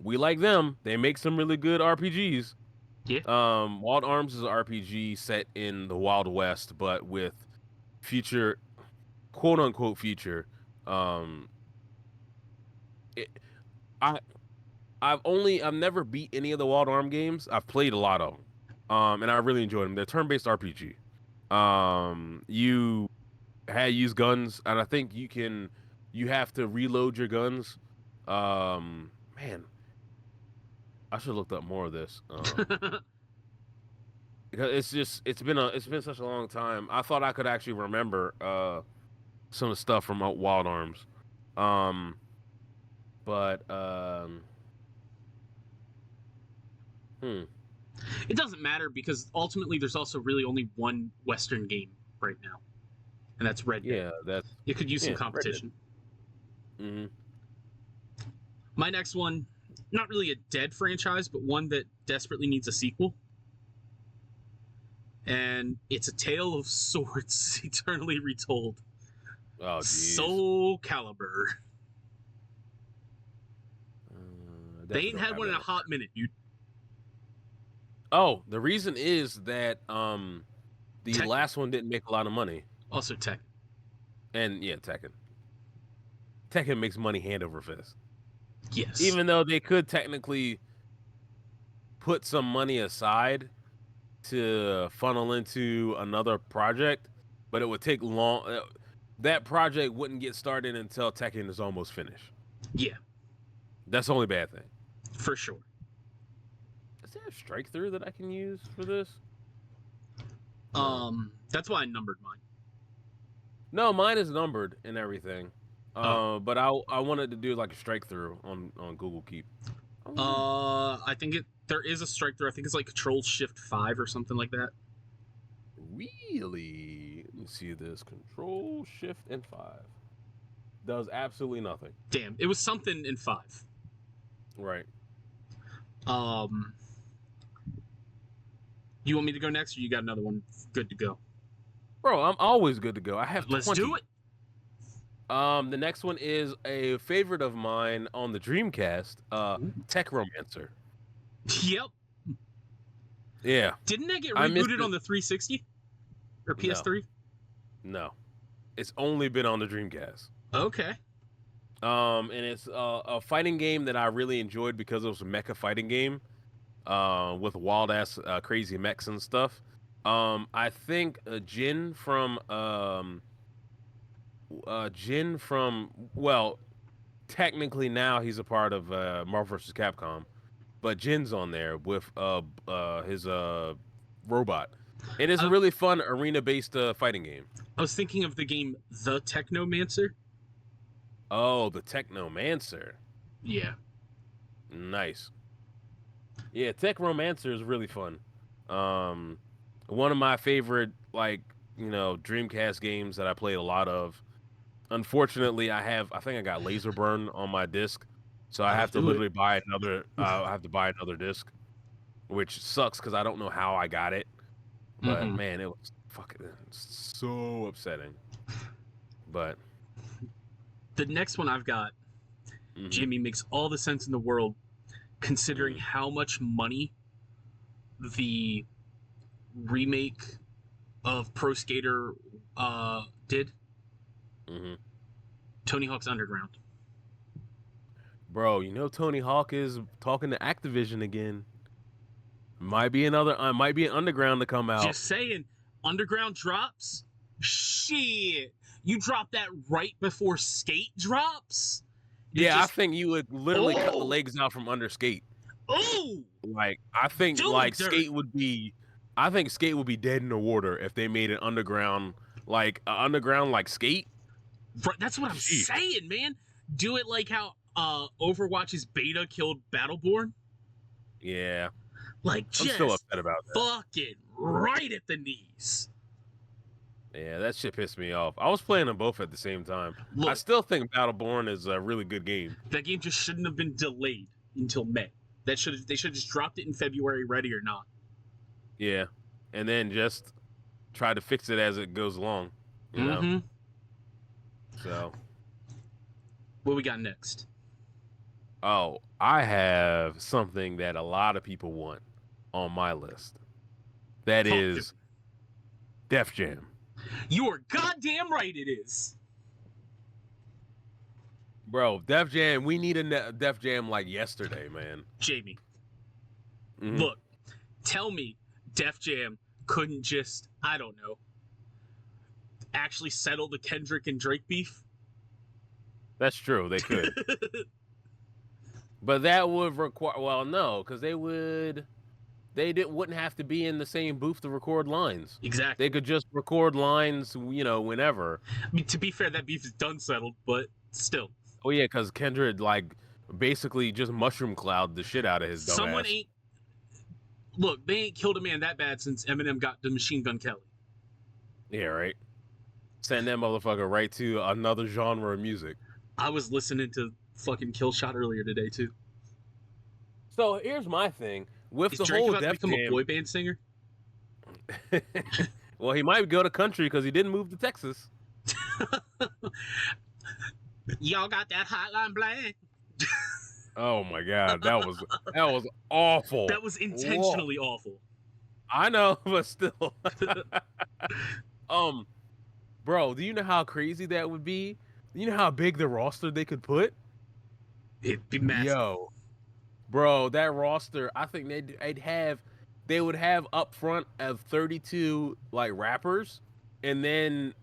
we like them. They make some really good RPGs. Yeah. Wild Arms is an RPG set in the Wild West, but with future, quote unquote future. It, I I've never beat any of the Wild Arm games. I've played a lot of them, and I really enjoyed them. They're turn-based RPG. You use guns, and I think you have to reload your guns. Man, I should have looked up more of this. Because it's been such a long time. I thought I could actually remember some of the stuff from Wild Arms. But It doesn't matter because ultimately there's also really only one Western game right now, and that's Red Dead. Yeah, it could use some competition. Mm-hmm. My next one, not really a dead franchise, but one that desperately needs a sequel. And it's A Tale of Swords, Eternally Retold. Oh, geez. Soul Calibur. They ain't had one in a hot minute, dude. Oh, the reason is that the last one didn't make a lot of money. Also Tekken. And yeah, Tekken. Tekken makes money hand over fist. Yes. Even though they could technically put some money aside to funnel into another project, but it would take long. That project wouldn't get started until Tekken is almost finished. Yeah. That's the only bad thing. For sure. Is there a strike through that I can use for this? That's why I numbered mine. No, mine is numbered and everything. But I wanted to do like a strike through on Google Keep. I think there is a strike through. I think it's like Control-Shift-5 or something like that. Really? Let me see this. Control-Shift and 5 does absolutely nothing. Damn, it was something in 5. Right. You want me to go next, or you got another one good to go? Bro, I'm always good to go. I have 20. Let's do it. The next one is a favorite of mine on the Dreamcast, Techromancer. Yep. Yeah. Didn't that get rebooted on the 360 or PS3? No. It's only been on the Dreamcast. Okay. And it's a fighting game that I really enjoyed because it was a mecha fighting game, with wild ass crazy mechs and stuff. I think Jin from well, technically now he's a part of Marvel vs. Capcom, but Jin's on there with his robot. It is a really fun arena-based fighting game. I was thinking of the game The Technomancer. Oh, the Technomancer. Yeah. Nice. Yeah, Techromancer is really fun. One of my favorite, Dreamcast games that I played a lot of. Unfortunately, I think I got Laser Burn on my disc, so I have to literally buy another. I have to buy another disc, which sucks because I don't know how I got it. But man, it was fucking so upsetting. But the next one I've got, Jimmy, makes all the sense in the world, considering how much money the remake of Pro Skater did. Tony Hawk's Underground. Bro, Tony Hawk is talking to Activision again. Might be an Underground to come out. Just saying, Underground drops. Shit, you drop that right before Skate drops. Yeah, I think you would literally cut the legs out from under Skate. Oh, I think Skate would be. I think Skate would be dead in the water if they made an Underground like Skate. That's what I'm saying, man. Do it like how Overwatch's beta killed Battleborn. Yeah. Like, I'm still upset about that. Fucking right at the knees. Yeah, that shit pissed me off. I was playing them both at the same time. Look, I still think Battleborn is a really good game. That game just shouldn't have been delayed until May. They should have just dropped it in February, ready or not. Yeah, and then just try to fix it as it goes along. You know. So, what we got next? Oh, I have something that a lot of people want on my list. That is Def Jam. You are goddamn right it is. Bro, Def Jam, we need a Def Jam like yesterday, man. Jamie, look, tell me Def Jam couldn't just, I don't know, actually settle the Kendrick and Drake beef? That's true, they could. But that would require, well, no, because wouldn't have to be in the same booth to record lines. Exactly. They could just record lines, whenever. I mean, to be fair, that beef is done settled, but still. Oh yeah, because Kendrick basically just mushroom cloud the shit out of his dumb Someone ass. Look, they ain't killed a man that bad since Eminem got the Machine Gun Kelly. Yeah, right. Send that motherfucker right to another genre of music. I was listening to fucking Killshot earlier today too. So here's my thing with the Drake whole about Def to become Jam. A boy band singer? Well, he might go to country because he didn't move to Texas. Y'all got that hotline bling? Oh my god, that was awful. That was intentionally awful. I know, but still. Bro, do you know how crazy that would be? You know how big the roster they could put? It'd be massive. Yo, bro, that roster, I think they would have up front of 32 like rappers, and then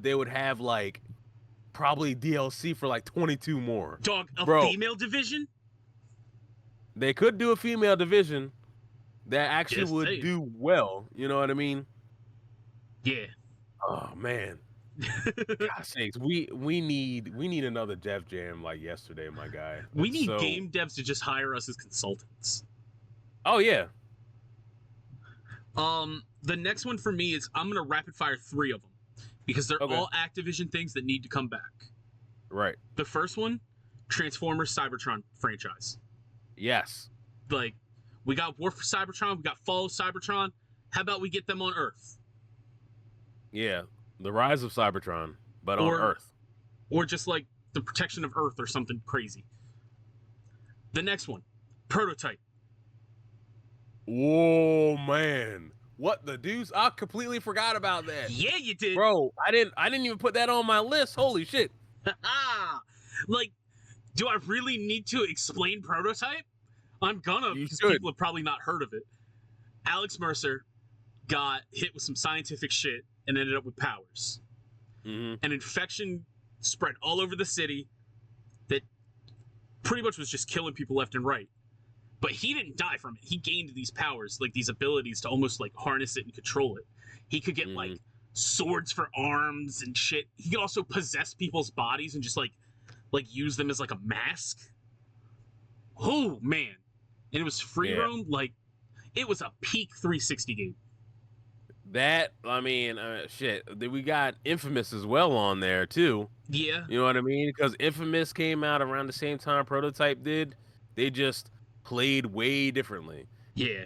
they would have like probably DLC for like 22 more. Dog, female division? They could do a female division that actually would do well. You know what I mean? Yeah. Oh man. God's sakes, we need another Def Jam like yesterday, my guy. We need game devs to just hire us as consultants. Oh yeah. The next one for me is I'm gonna rapid fire 3 of them because they're all Activision things that need to come back. Right. The first one, Transformers Cybertron franchise. Yes. Like, we got War for Cybertron, we got Fall of Cybertron. How about we get them on Earth? Yeah. The Rise of Cybertron, but on Earth. Or just like the protection of Earth or something crazy. The next one, Prototype. Whoa, man. What the deuce? I completely forgot about that. Yeah, you did. Bro, I didn't even put that on my list. Holy shit. Like, do I really need to explain Prototype? I'm gonna, because people have probably not heard of it. Alex Mercer got hit with some scientific shit and ended up with powers. An infection spread all over the city that pretty much was just killing people left and right. But he didn't die from it. He gained these powers, like these abilities to almost like harness it and control it. He could get like swords for arms and shit. He could also possess people's bodies and just like use them as like a mask. Oh man. And it was free roam. Like, it was a peak 360 game. That, I mean, shit. We got Infamous as well on there too. Yeah. You know what I mean? Because Infamous came out around the same time Prototype did. They just played way differently. Yeah.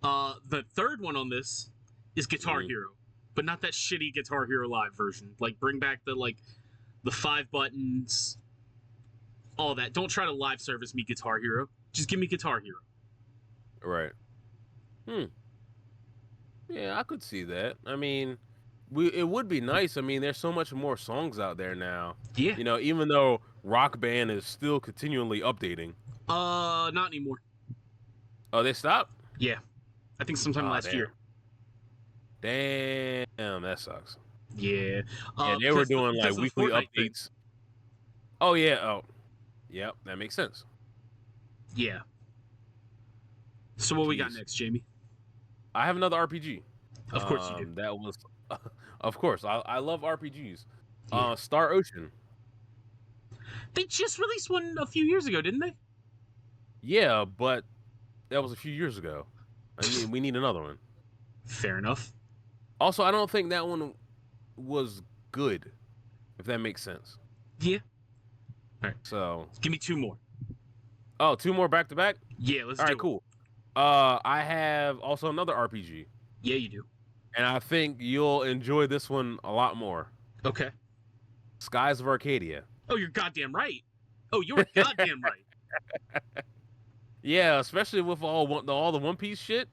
The third one on this is Guitar Hero, but not that shitty Guitar Hero Live version. Like, bring back the 5 buttons, all that. Don't try to live service me Guitar Hero. Just give me Guitar Hero. Right. Yeah, I could see that. I mean, it would be nice. I mean, there's so much more songs out there now. Yeah. You know, even though Rock Band is still continually updating. Not anymore. Oh, they stopped? Yeah. I think sometime last year. Damn, that sucks. Yeah. Yeah, they were doing like weekly updates. Oh, yeah. Oh, yep. That makes sense. Yeah. So what we got next, Jamie? I have another RPG. Of course you do. That was, of course. I love RPGs. Yeah. Star Ocean. They just released one a few years ago, didn't they? Yeah, but that was a few years ago. We need another one. Fair enough. Also, I don't think that one was good, if that makes sense. Yeah. All right. So give me 2 more. Oh, 2 more back to back? Yeah, let's All do right, it. cool. I have also another RPG. Yeah, you do. And I think you'll enjoy this one a lot more. Okay. Skies of Arcadia. Oh, you're goddamn right. Oh, you're goddamn right. Yeah, especially with all the One Piece shit.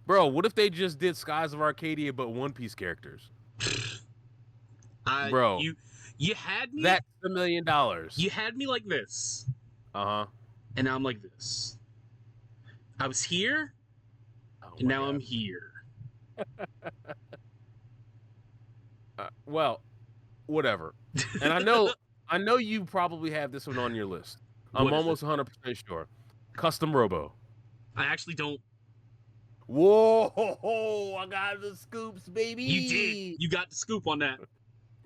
Bro, what if they just did Skies of Arcadia but One Piece characters? Bro, you had me. That's $1 million. You had me like this. Uh-huh. And now I'm like this. I was here, and now I'm here. Well, whatever. And I know you probably have this one on your list. I'm almost 100% sure. Custom Robo. I actually don't. Whoa! I got the scoops, baby. You did. You got the scoop on that,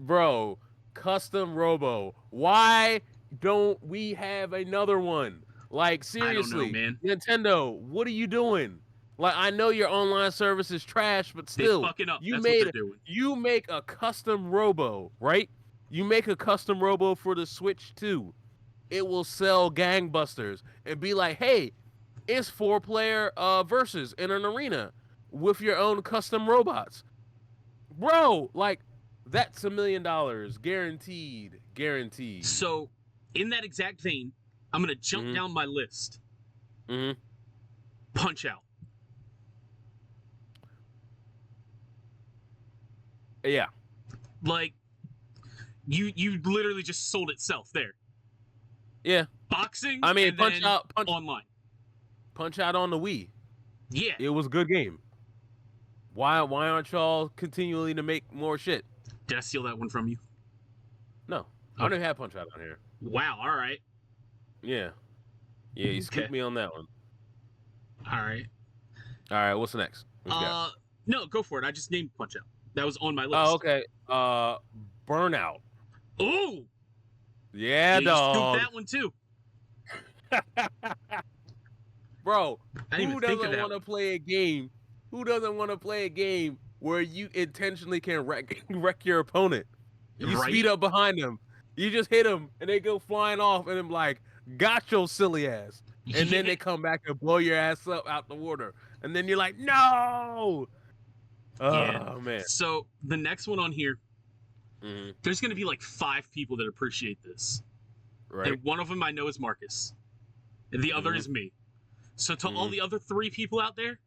bro. Custom Robo. Why don't we have another one? Like, seriously, I don't know, man. Nintendo, what are you doing? Like, I know your online service is trash, but still, they're fucking up. You That's made what they're doing. You make a custom Robo, right? You make a custom Robo for the Switch too. It will sell gangbusters and be like, hey, it's 4-player versus in an arena with your own custom robots, bro. Like, that's $1 million guaranteed. Guaranteed. So, in that exact vein, I'm gonna jump down my list. Punch Out. Yeah. Like, you literally just sold itself there. Yeah. Boxing. I mean, and Punch then Out online. Punch Out on the Wii. Yeah. It was a good game. Why aren't y'all continually to make more shit? Did I steal that one from you? No. I don't even have Punch Out on here. Wow, all right. Yeah. Yeah, you scooped me on that one. All right. All right, what's next? No, go for it. I just named Punch Out. That was on my list. Oh, okay. Burnout. Ooh. Yeah, dog. You scooped that one too. Bro, who doesn't want to play a game? Who doesn't want to play a game where you intentionally can wreck your opponent? You speed up behind them. You just hit them, and they go flying off, and I'm like, got your silly ass. And then they come back and blow your ass up out the water. And then you're like, no! Oh, man. So, the next one on here, there's going to be like 5 people that appreciate this. Right. And one of them I know is Marcus. And the other is me. So, to all the other 3 people out there,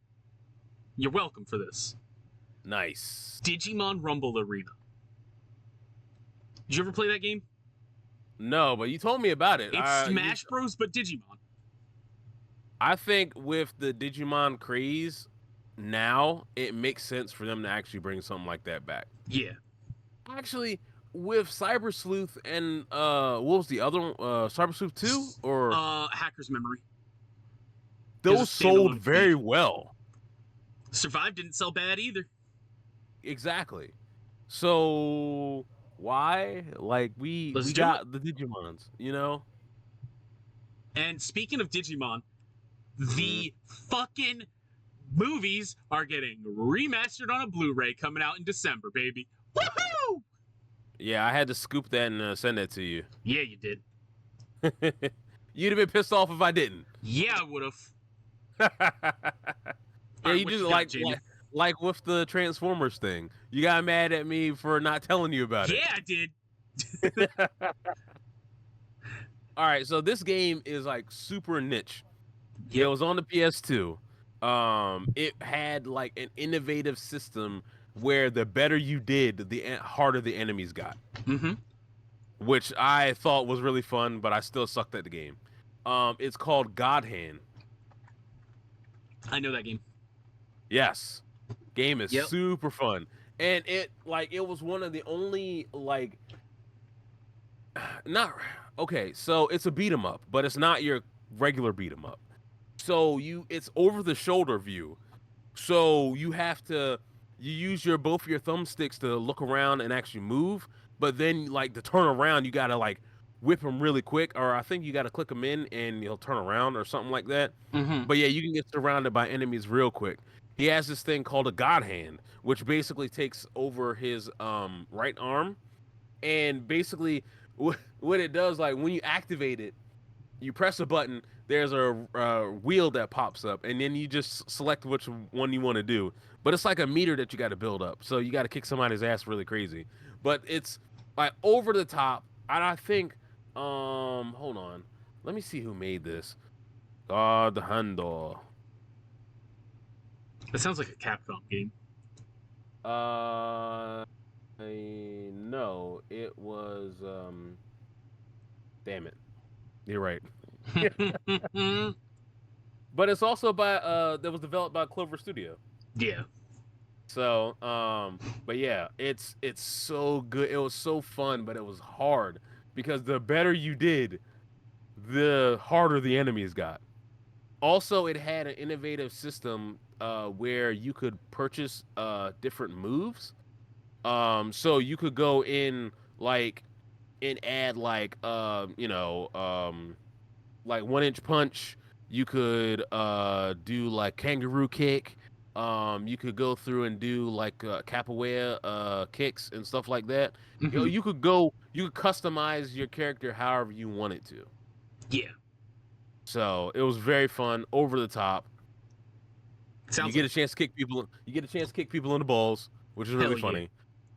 you're welcome for this. Nice. Digimon Rumble Arena. Did you ever play that game? No, but you told me about it. It's Smash Bros, but Digimon. I think with the Digimon craze now, it makes sense for them to actually bring something like that back. Yeah. Actually, with Cyber Sleuth and what was the other one? Cyber Sleuth 2 or Hacker's Memory. Those sold very well. Survive didn't sell bad either. Exactly. So why? Like we got the Digimons, you know? And speaking of Digimon, the fucking movies are getting remastered on a Blu-ray coming out in December, baby. Woohoo! Yeah, I had to scoop that and send that to you. Yeah, you did. You'd have been pissed off if I didn't. Yeah, I would have. Yeah, you just like with the Transformers thing. You got mad at me for not telling you about it. Yeah, I did. All right, so this game is like super niche. Yep. It was on the PS2. It had like an innovative system where the better you did, the harder the enemies got. Which I thought was really fun, but I still sucked at the game. It's called God Hand. I know that game. Yes. Game is super fun. And it was one of the only so it's a beat 'em up, but it's not your regular beat 'em up. So it's over the shoulder view. So you use both your thumbsticks to look around and actually move, but then like to turn around, you gotta like whip him really quick, or I think you gotta click him in and he'll turn around or something like that. Mm-hmm. But yeah, you can get surrounded by enemies real quick. He has this thing called a God Hand, which basically takes over his right arm, and basically what it does, like when you activate it, you press a button, there's a wheel that pops up, and then you just select which one you want to do. But it's like a meter that you got to build up, so you got to kick somebody's ass really crazy. But it's like over the top, and I think, hold on, let me see who made this. God Handle. That sounds like a Capcom game. No, it was damn it, you're right. But it's also by that was developed by Clover Studio. Yeah. So, but yeah, it's so good. It was so fun, but it was hard because the better you did, the harder the enemies got. Also, it had an innovative system where you could purchase different moves. So you could go in like and add like 1 inch punch. You could do like kangaroo kick. You could go through and do like capoeira kicks and stuff like that. Mm-hmm. You could customize your character however you want it to. Yeah. So it was very fun, over the top. You get a chance to kick people. You get a chance to kick people in the balls, which is really funny.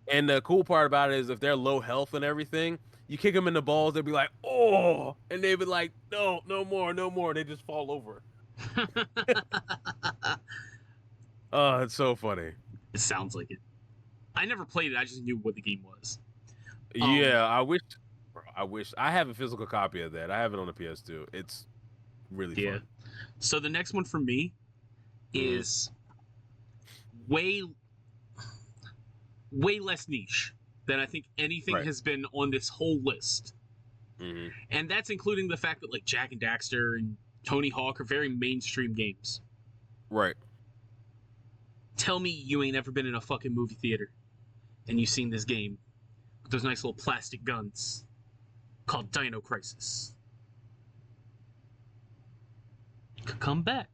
And the cool part about it is if they're low health and everything, you kick them in the balls, they'll be like, oh, and they'll be like, no, no more, no more. They just fall over. Oh, it's so funny. It sounds like it. I never played it. I just knew what the game was. Yeah, I wish I have a physical copy of that. I have it on the PS2. It's really fun. So the next one for me is way less niche than I think anything has been on this whole list. And that's including the fact that like Jak and Daxter and Tony Hawk are very mainstream games. Right. Tell me you ain't ever been in a fucking movie theater and you've seen this game with those nice little plastic guns called Dino Crisis. Come back.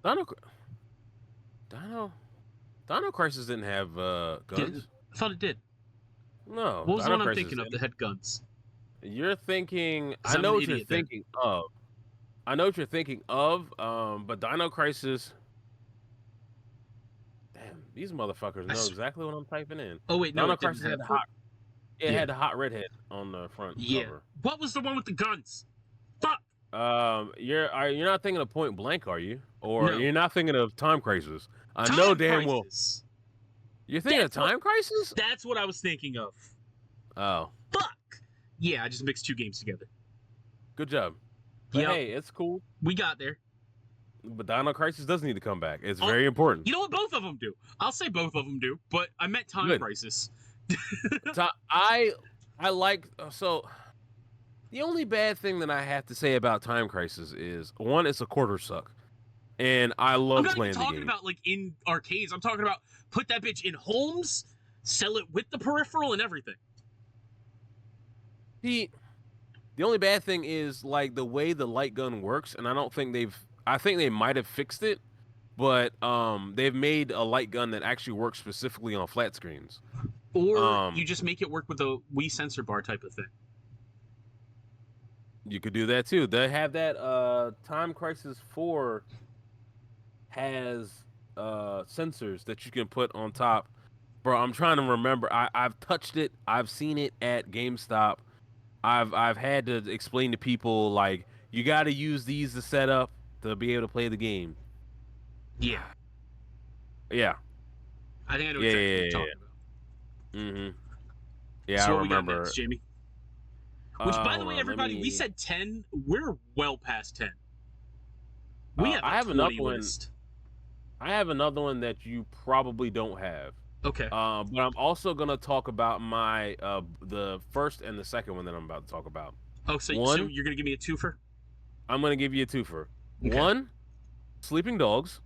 Dino Crisis didn't have guns. I thought it did. No. What was the one I'm thinking of that had guns? You're thinking. I know what you're thinking of. But Dino Crisis. Damn, these motherfuckers know exactly what I'm typing in. Oh wait, no, Dino Crisis had the hot. It had the hot redhead on the front cover. What was the one with the guns? Fuck. You're not thinking of Point Blank, are you? Or No. you're not thinking of Time Crisis? I know damn well. You're thinking of Time Crisis? That's what I was thinking of. Oh. Fuck. Yeah, I just mixed two games together. Good job. But hey, it's cool. We got there. But Dino Crisis does need to come back. It's very important. You know what? Both of them do. I'll say both of them do. But I meant Time Crisis. I like so. The only bad thing that I have to say about Time Crisis is one, it's a quarter suck, and I love playing the game. I'm not talking about like in arcades. I'm talking about put that bitch in homes, sell it with the peripheral and everything. The only bad thing is like the way the light gun works, and I think they might have fixed it, but they've made a light gun that actually works specifically on flat screens. Or you just make it work with a Wii sensor bar type of thing. You could do that too. They have that Time Crisis 4 has sensors that you can put on top. Bro, I'm trying to remember. I've touched it. I've seen it at GameStop. I've had to explain to people like you got to use these to set up to be able to play the game. Yeah. Yeah. I think I know exactly what you're talking about. Mm-hmm. Yeah, so I what remember. We got next, Jamie? Which, by the way, everybody, we said 10. We're well past 10. We have a 20 list. I have another one that you probably don't have. Okay. But I'm also gonna talk about my the first and the second one that I'm about to talk about. Oh, so you're gonna give me a twofer? I'm gonna give you a twofer. Okay. One, Sleeping Dogs.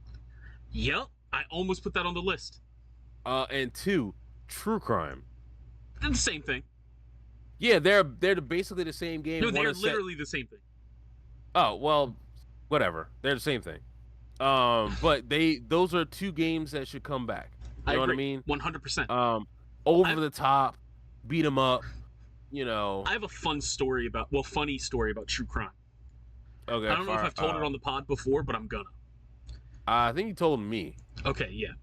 Yep, I almost put that on the list. And two, True Crime. They're the same thing. Yeah, they're basically the same game. No, they're literally the same thing. Oh well, whatever. They're the same thing. But those are two games that should come back. You know what I mean? 100%. Over the top, beat 'em up. You know. I have a funny story about true crime. Okay. I don't know if I've told it on the pod before, but I'm gonna. I think you told me. Okay, yeah.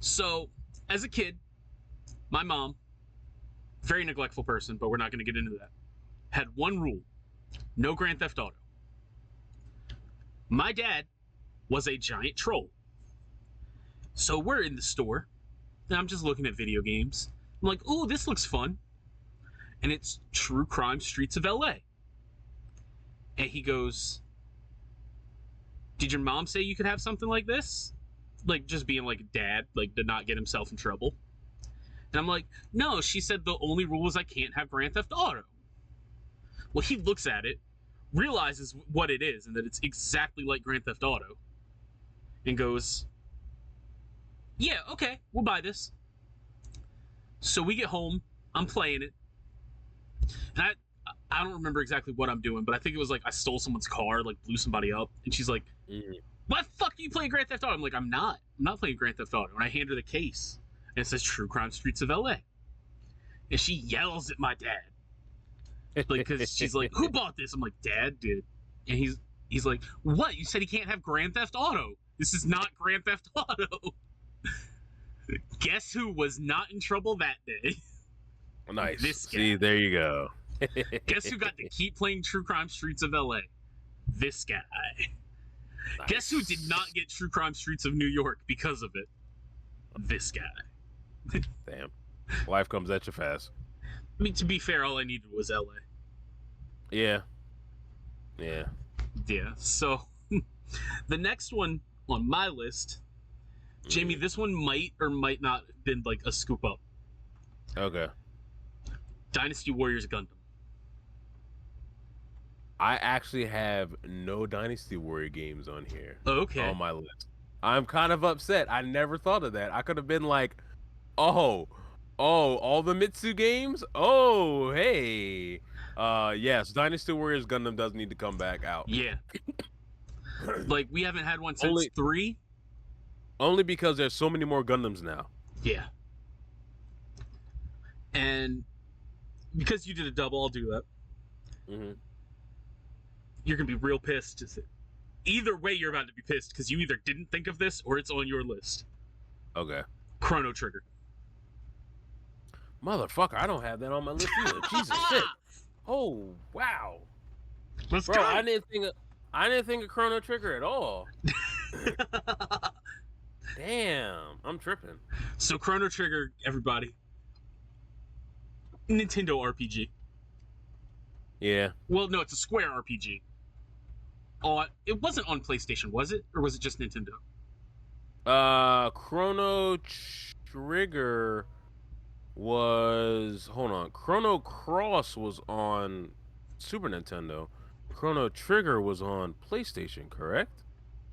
So, as a kid, my mom, very neglectful person, but we're not going to get into that, had one rule: no Grand Theft Auto. My dad was a giant troll. So we're in the store, and I'm just looking at video games. I'm like, "Ooh, this looks fun." And it's True Crime Streets of LA. And he goes, "Did your mom say you could have something like this?" Like, just being like a dad, like, to not get himself in trouble. And I'm like, "No, she said the only rule is I can't have Grand Theft Auto." Well, he looks at it, realizes what it is, and that it's exactly like Grand Theft Auto, and goes, "Yeah, okay, we'll buy this." So we get home, I'm playing it, and I don't remember exactly what I'm doing, but I think it was like I stole someone's car, like blew somebody up, and she's like, "Why the fuck are you playing Grand Theft Auto?" I'm like, I'm not playing Grand Theft Auto. And I hand her the case, and it says True Crime Streets of LA. And she yells at my dad. Like, because she's like, "Who bought this?" I'm like, "Dad did." And he's like, "What? You said he can't have Grand Theft Auto. This is not Grand Theft Auto." Guess who was not in trouble that day? Nice. This guy. See, there you go. Guess who got to keep playing True Crime Streets of LA? This guy. Nice. Guess who did not get True Crime Streets of New York because of it? This guy. Damn. Life comes at you fast. I mean, to be fair, all I needed was LA. Yeah. Yeah. Yeah. So, the next one on my list, Jamie, this one might or might not have been like a scoop up. Okay. Dynasty Warriors Gundam. I actually have no Dynasty Warrior games on here. Okay. On my list. I'm kind of upset. I never thought of that. I could have been like, oh, all the Mitsu games? Oh, hey. Yes, Dynasty Warriors Gundam does need to come back out. Yeah. Like, we haven't had one since 3. Only because there's so many more Gundams now. Yeah. And because you did a double, I'll do that. Mm-hmm. You're going to be real pissed. Either way, you're about to be pissed because you either didn't think of this or it's on your list. Okay. Chrono Trigger. Motherfucker, I don't have that on my list either. Jesus shit. Oh, wow. Let's go. I didn't think of Chrono Trigger at all. Damn, I'm tripping. So Chrono Trigger, everybody. Nintendo RPG. Yeah. Well, no, it's a Square RPG. It wasn't on PlayStation, was it? Or was it just Nintendo? Chrono Trigger was... Hold on. Chrono Cross was on Super Nintendo. Chrono Trigger was on PlayStation, correct?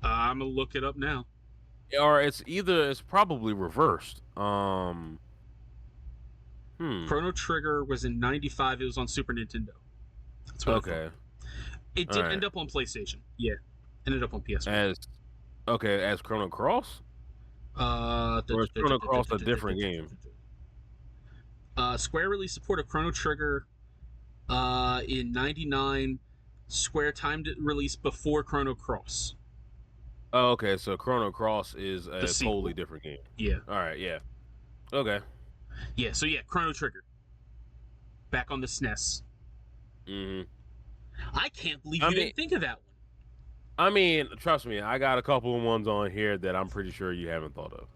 I'm gonna look it up now. Or it's probably reversed. Chrono Trigger was in '95. It was on Super Nintendo. That's what okay. It did end up on PlayStation. Yeah, ended up on PS1. As Chrono Cross. Or is Chrono Cross a different game? Square released support of Chrono Trigger in '99. Square timed release before Chrono Cross. Oh, okay. So Chrono Cross is a totally different game. Yeah. All right. Yeah. Okay. Yeah. So yeah, Chrono Trigger. Back on the SNES. Mm-hmm. I can't believe you didn't think of that one. I mean, trust me, I got a couple of ones on here that I'm pretty sure you haven't thought of.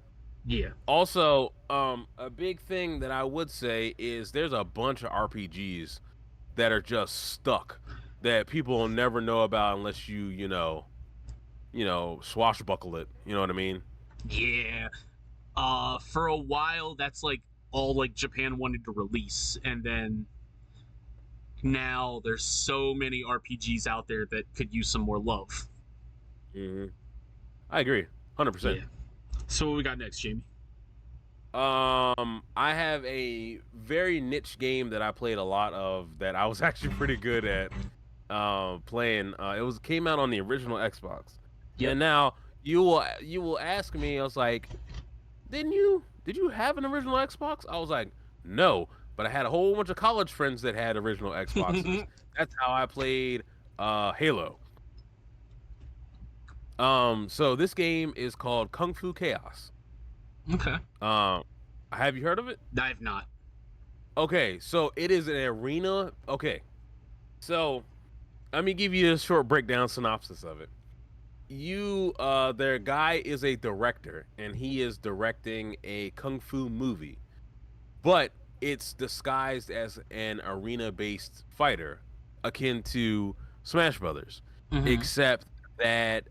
Yeah. Also, a big thing that I would say is there's a bunch of RPGs that are just stuck that people will never know about unless you swashbuckle it. You know what I mean? Yeah. For a while, that's like all like Japan wanted to release, and then now there's so many RPGs out there that could use some more love. Mm-hmm. I agree, 100%. Yeah. So what we got next, Jamie? I have a very niche game that I played a lot of that I was actually pretty good at playing. It came out on the original Xbox. Yep. And now you will ask me, I was like, did you have an original Xbox? I was like, no, but I had a whole bunch of college friends that had original Xboxes. That's how I played Halo. So this game is called Kung Fu Chaos. Okay. Have you heard of it? I have not. Okay, so it is an arena. Okay, so let me give you a short breakdown synopsis of it. Their guy is a director, and he is directing a kung fu movie, but it's disguised as an arena-based fighter, akin to Smash Brothers, except that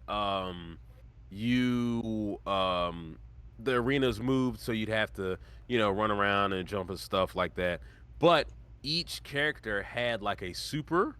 the arena's moved, so you'd have to run around and jump and stuff like that. But each character had like a super,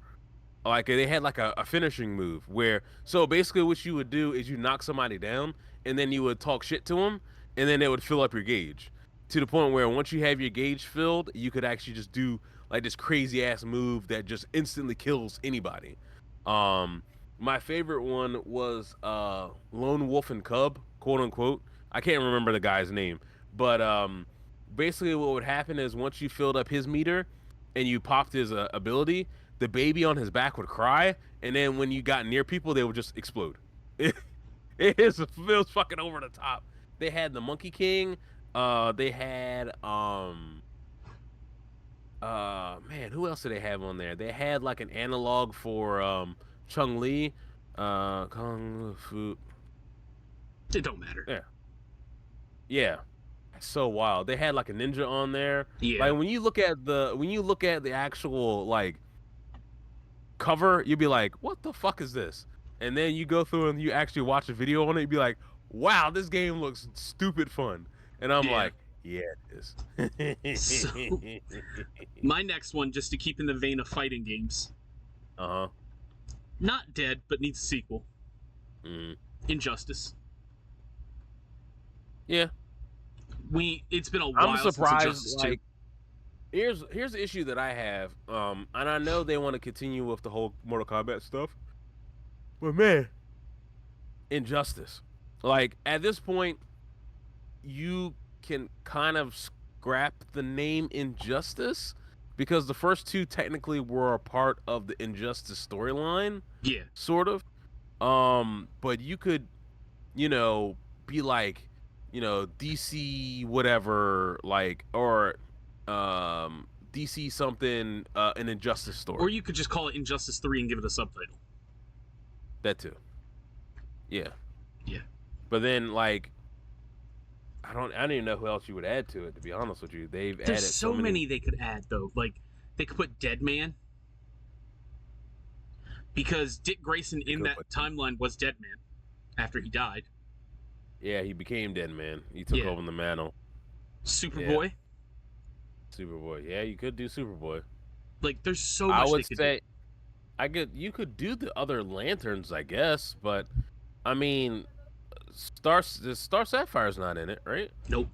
like they had like a finishing move where, so basically what you would do is you knock somebody down and then you would talk shit to them and then they would fill up your gauge to the point where once you have your gauge filled, you could actually just do like this crazy ass move that just instantly kills anybody. My favorite one was Lone Wolf and Cub, quote unquote. I can't remember the guy's name, but basically what would happen is once you filled up his meter and you popped his ability, the baby on his back would cry, and then when you got near people, they would just explode. It was fucking over the top. They had the Monkey King. They had man, who else did they have on there? They had like an analog for Chung Li, Kung Fu. It don't matter. Yeah, yeah. So wild. They had like a ninja on there. Yeah. Like when you look at the actual like cover, you'd be like, what the fuck is this? And then you go through and you actually watch a video on it, you'd be like, wow, this game looks stupid fun. And I'm like, yeah, it is. So, my next one, just to keep in the vein of fighting games. Not dead, but needs a sequel. Injustice. Yeah. It's been a while. I'm surprised. Since like, here's the issue that I have, and I know they want to continue with the whole Mortal Kombat stuff, but man, Injustice. Like at this point, you can kind of scrap the name Injustice because the first two technically were a part of the Injustice storyline. Yeah. Sort of. But you could, be like, DC whatever, like, or DC something, an Injustice story. Or you could just call it Injustice 3 and give it a subtitle. That too. Yeah. Yeah. But then, like, I don't even know who else you would add to it, to be honest with you. There's added so many they could add, though. Like, they could put Deadman. Because Dick Grayson in that timeline was Deadman after he died. Yeah, he became Deadman. He took over the mantle. Superboy. Yeah. Superboy. Yeah, you could do Superboy. Like, there's so much they could do. You could do the other Lanterns, I guess, but I mean, Star Sapphire's not in it, right? Nope.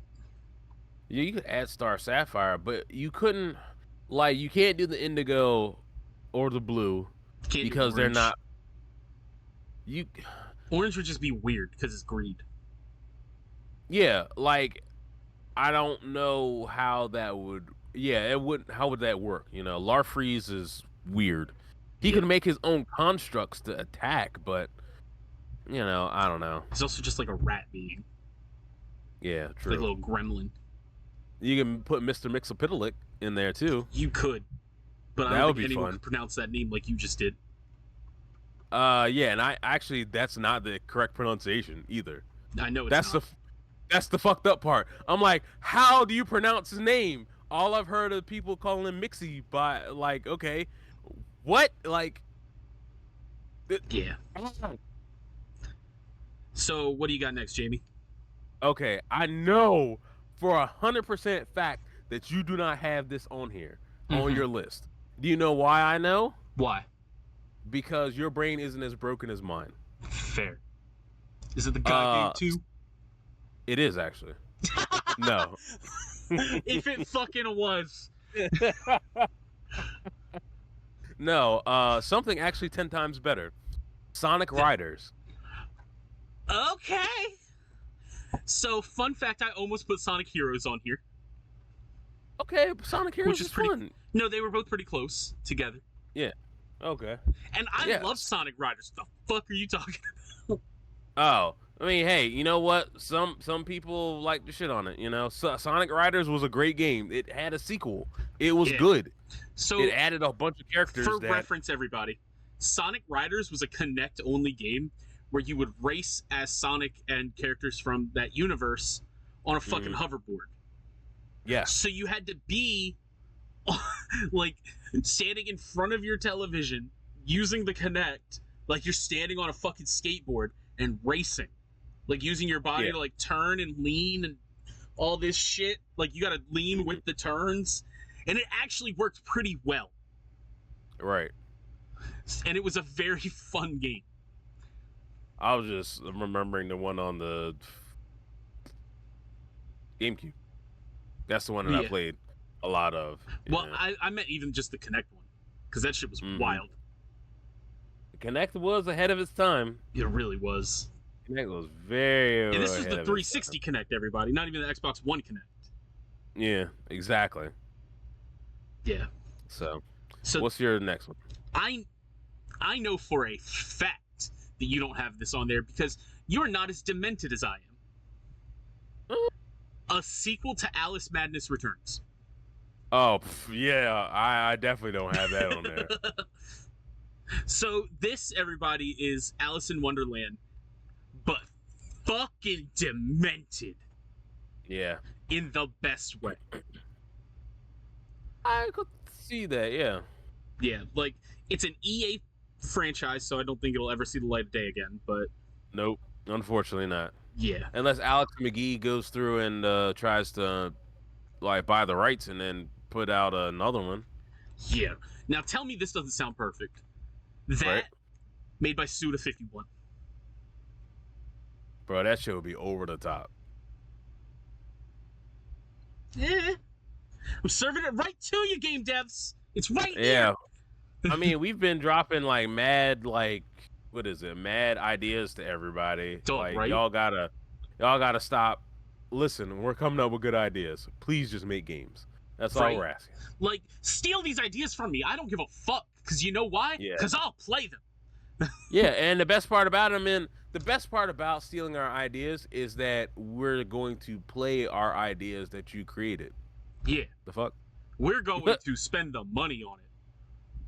You could add Star Sapphire, but you couldn't, like, you can't do the Indigo or the Blue because they're not. Orange would just be weird because it's greed. Yeah, like, I don't know how that would. Yeah, it wouldn't. How would that work? Larfreeze is weird. He can make his own constructs to attack, but I don't know. He's also just like a rat being. Yeah, true. Like a little gremlin. You can put Mr. Mixolydic in there too. You could, but I don't think anyone could pronounce that name like you just did. Yeah, and that's not the correct pronunciation either. I know it's not. That's the fucked up part. I'm like, how do you pronounce his name? All I've heard of people calling him Mixie, but like, okay, what? Like, yeah. So, what do you got next, Jamie? Okay, I know for 100% fact that you do not have this on here, on your list. Do you know why I know? Why? Because your brain isn't as broken as mine. Fair. Is it the guy game 2? It is, actually. No. If it fucking was. No, something actually 10 times better. Sonic Riders. Okay. So, fun fact, I almost put Sonic Heroes on here. Okay, Sonic Heroes Which is pretty fun. No, they were both pretty close together. Yeah. Okay. And I love Sonic Riders. The fuck are you talking about? Oh, I mean, hey, you know what? Some people like the shit on it. You know, Sonic Riders was a great game. It had a sequel. It was good. So it added a bunch of characters. For reference, everybody, Sonic Riders was a Connect-only game where you would race as Sonic and characters from that universe on a fucking hoverboard. Yeah. So you had to be like standing in front of your television using the Connect like you're standing on a fucking skateboard and racing, like using your body to like turn and lean and all this shit. Like you gotta lean with the turns, and it actually worked pretty well. Right. And it was a very fun game. I was just remembering the one on the GameCube. That's the one that I played a lot of. Well, I meant even just the Connect one, because that shit was wild. The Connect was ahead of its time. It really was. Connect was very. And this was the 360 Connect, everybody, not even the Xbox One Connect. Yeah, exactly. Yeah. So what's your next one? I know for a fact that you don't have this on there because you're not as demented as I am. A sequel to Alice Madness Returns. Oh, yeah, I definitely don't have that on there. So this, everybody, is Alice in Wonderland, but fucking demented. Yeah. In the best way. I could see that, yeah. Yeah, like, it's an EA franchise, so I don't think it'll ever see the light of day again, but... Nope, unfortunately not. Yeah. Unless Alex McGee goes through and tries to, like, buy the rights and then put out another one. Yeah. Now, tell me this doesn't sound perfect. That, made by Suda51. Bro, that shit would be over the top. Yeah. I'm serving it right to you, game devs. It's right here. Yeah. I mean, we've been dropping, like, mad ideas to everybody. Like, y'all gotta stop. Listen, we're coming up with good ideas. Please just make games. That's all we're asking. Like, steal these ideas from me. I don't give a fuck. Because you know why? Because I'll play them. Yeah, and the best part about stealing our ideas is that we're going to play our ideas that you created. Yeah. The fuck? We're going to spend the money on it.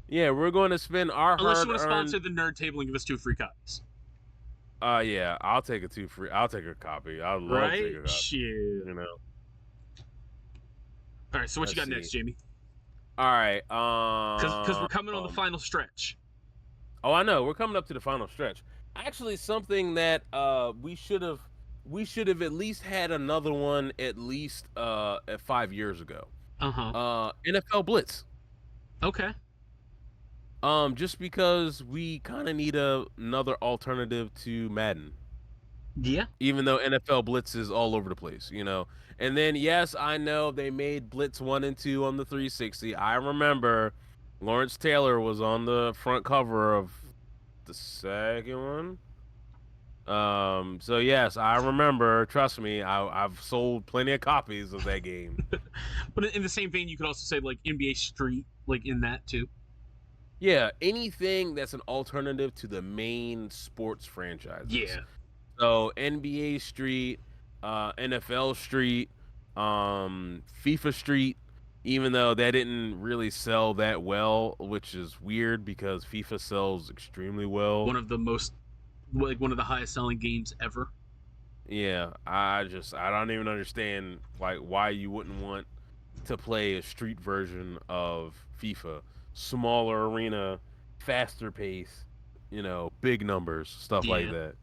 Yeah, we're going to spend our Unless you want to sponsor the Nerd Table and give us 2 free copies. Yeah, I'll take a copy. I'd love to take a copy. Shit. You know. All right, so what you got next, Jamie? All right, because we're coming on the final stretch. Oh, I know. We're coming up to the final stretch. Actually, something that we should have at least had another one at least 5 years ago. NFL Blitz. Okay. Just because we kind of need another alternative to Madden. Yeah. Even though NFL Blitz is all over the place, you know. And then, yes, I know they made Blitz 1 and 2 on the 360. I remember Lawrence Taylor was on the front cover of the second one. So, yes, I remember. Trust me, I've sold plenty of copies of that game. But in the same vein, you could also say, like, NBA Street, like, in that, too. Yeah, anything that's an alternative to the main sports franchises. Yeah. So NBA Street, NFL Street, FIFA Street, even though that didn't really sell that well, which is weird because FIFA sells extremely well. One of the highest selling games ever. Yeah, I don't even understand like why you wouldn't want to play a street version of FIFA. Smaller arena, faster pace, you know, big numbers, stuff like that.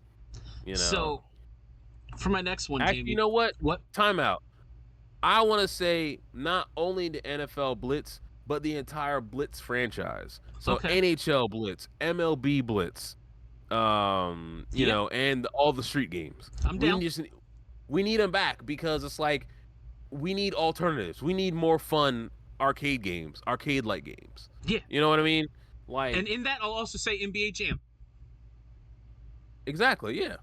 You know. So, for my next one, actually, Jamie, you know what? What? Timeout. I want to say not only the NFL Blitz, but the entire Blitz franchise. So NHL Blitz, MLB Blitz, you know, and all the street games. I'm down. We need them back because it's like we need alternatives. We need more fun arcade games, arcade-like games. Yeah. You know what I mean? Like, And in that, I'll also say NBA Jam. exactly, yeah.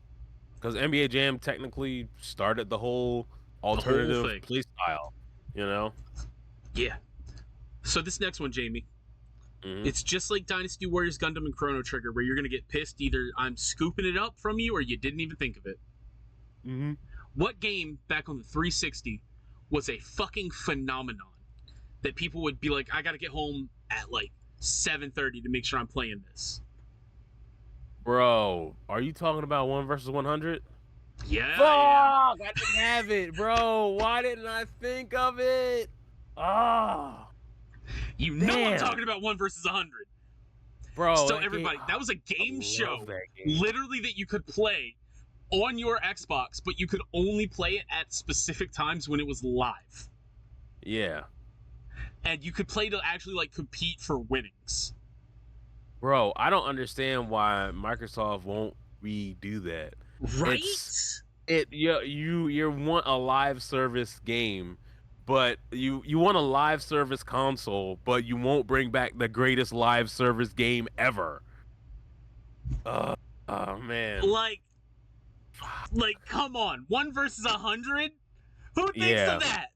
Because NBA Jam technically started the whole The whole alternative thing. play style. You know? Yeah. So this next one, Jamie, Mm-hmm. it's just like Dynasty Warriors, Gundam, and Chrono Trigger, where you're gonna get pissed. Either I'm scooping it up from you, or you didn't even think of it. Mm-hmm. What game back on the 360 was a fucking phenomenon that people would be like, I gotta get home at like 7:30 to make sure I'm playing this? Bro, are you talking about 1 versus 100? Yeah, Fuck! I am. I didn't have it, bro. Why didn't I think of it? Ah, You know I'm damn, talking about 1 versus 100. bro. So everybody, that was a I game love show, that game. literally, that you could play on your Xbox, but you could only play it at specific times when it was live. Yeah, And you could play to actually like compete for winnings. bro. I don't understand why Microsoft won't redo that. Right? You want a live service game, but you want a live service console, but you won't bring back the greatest live service game ever. Oh man. Like, come on, 1 versus 100? Who thinks Yeah, of that?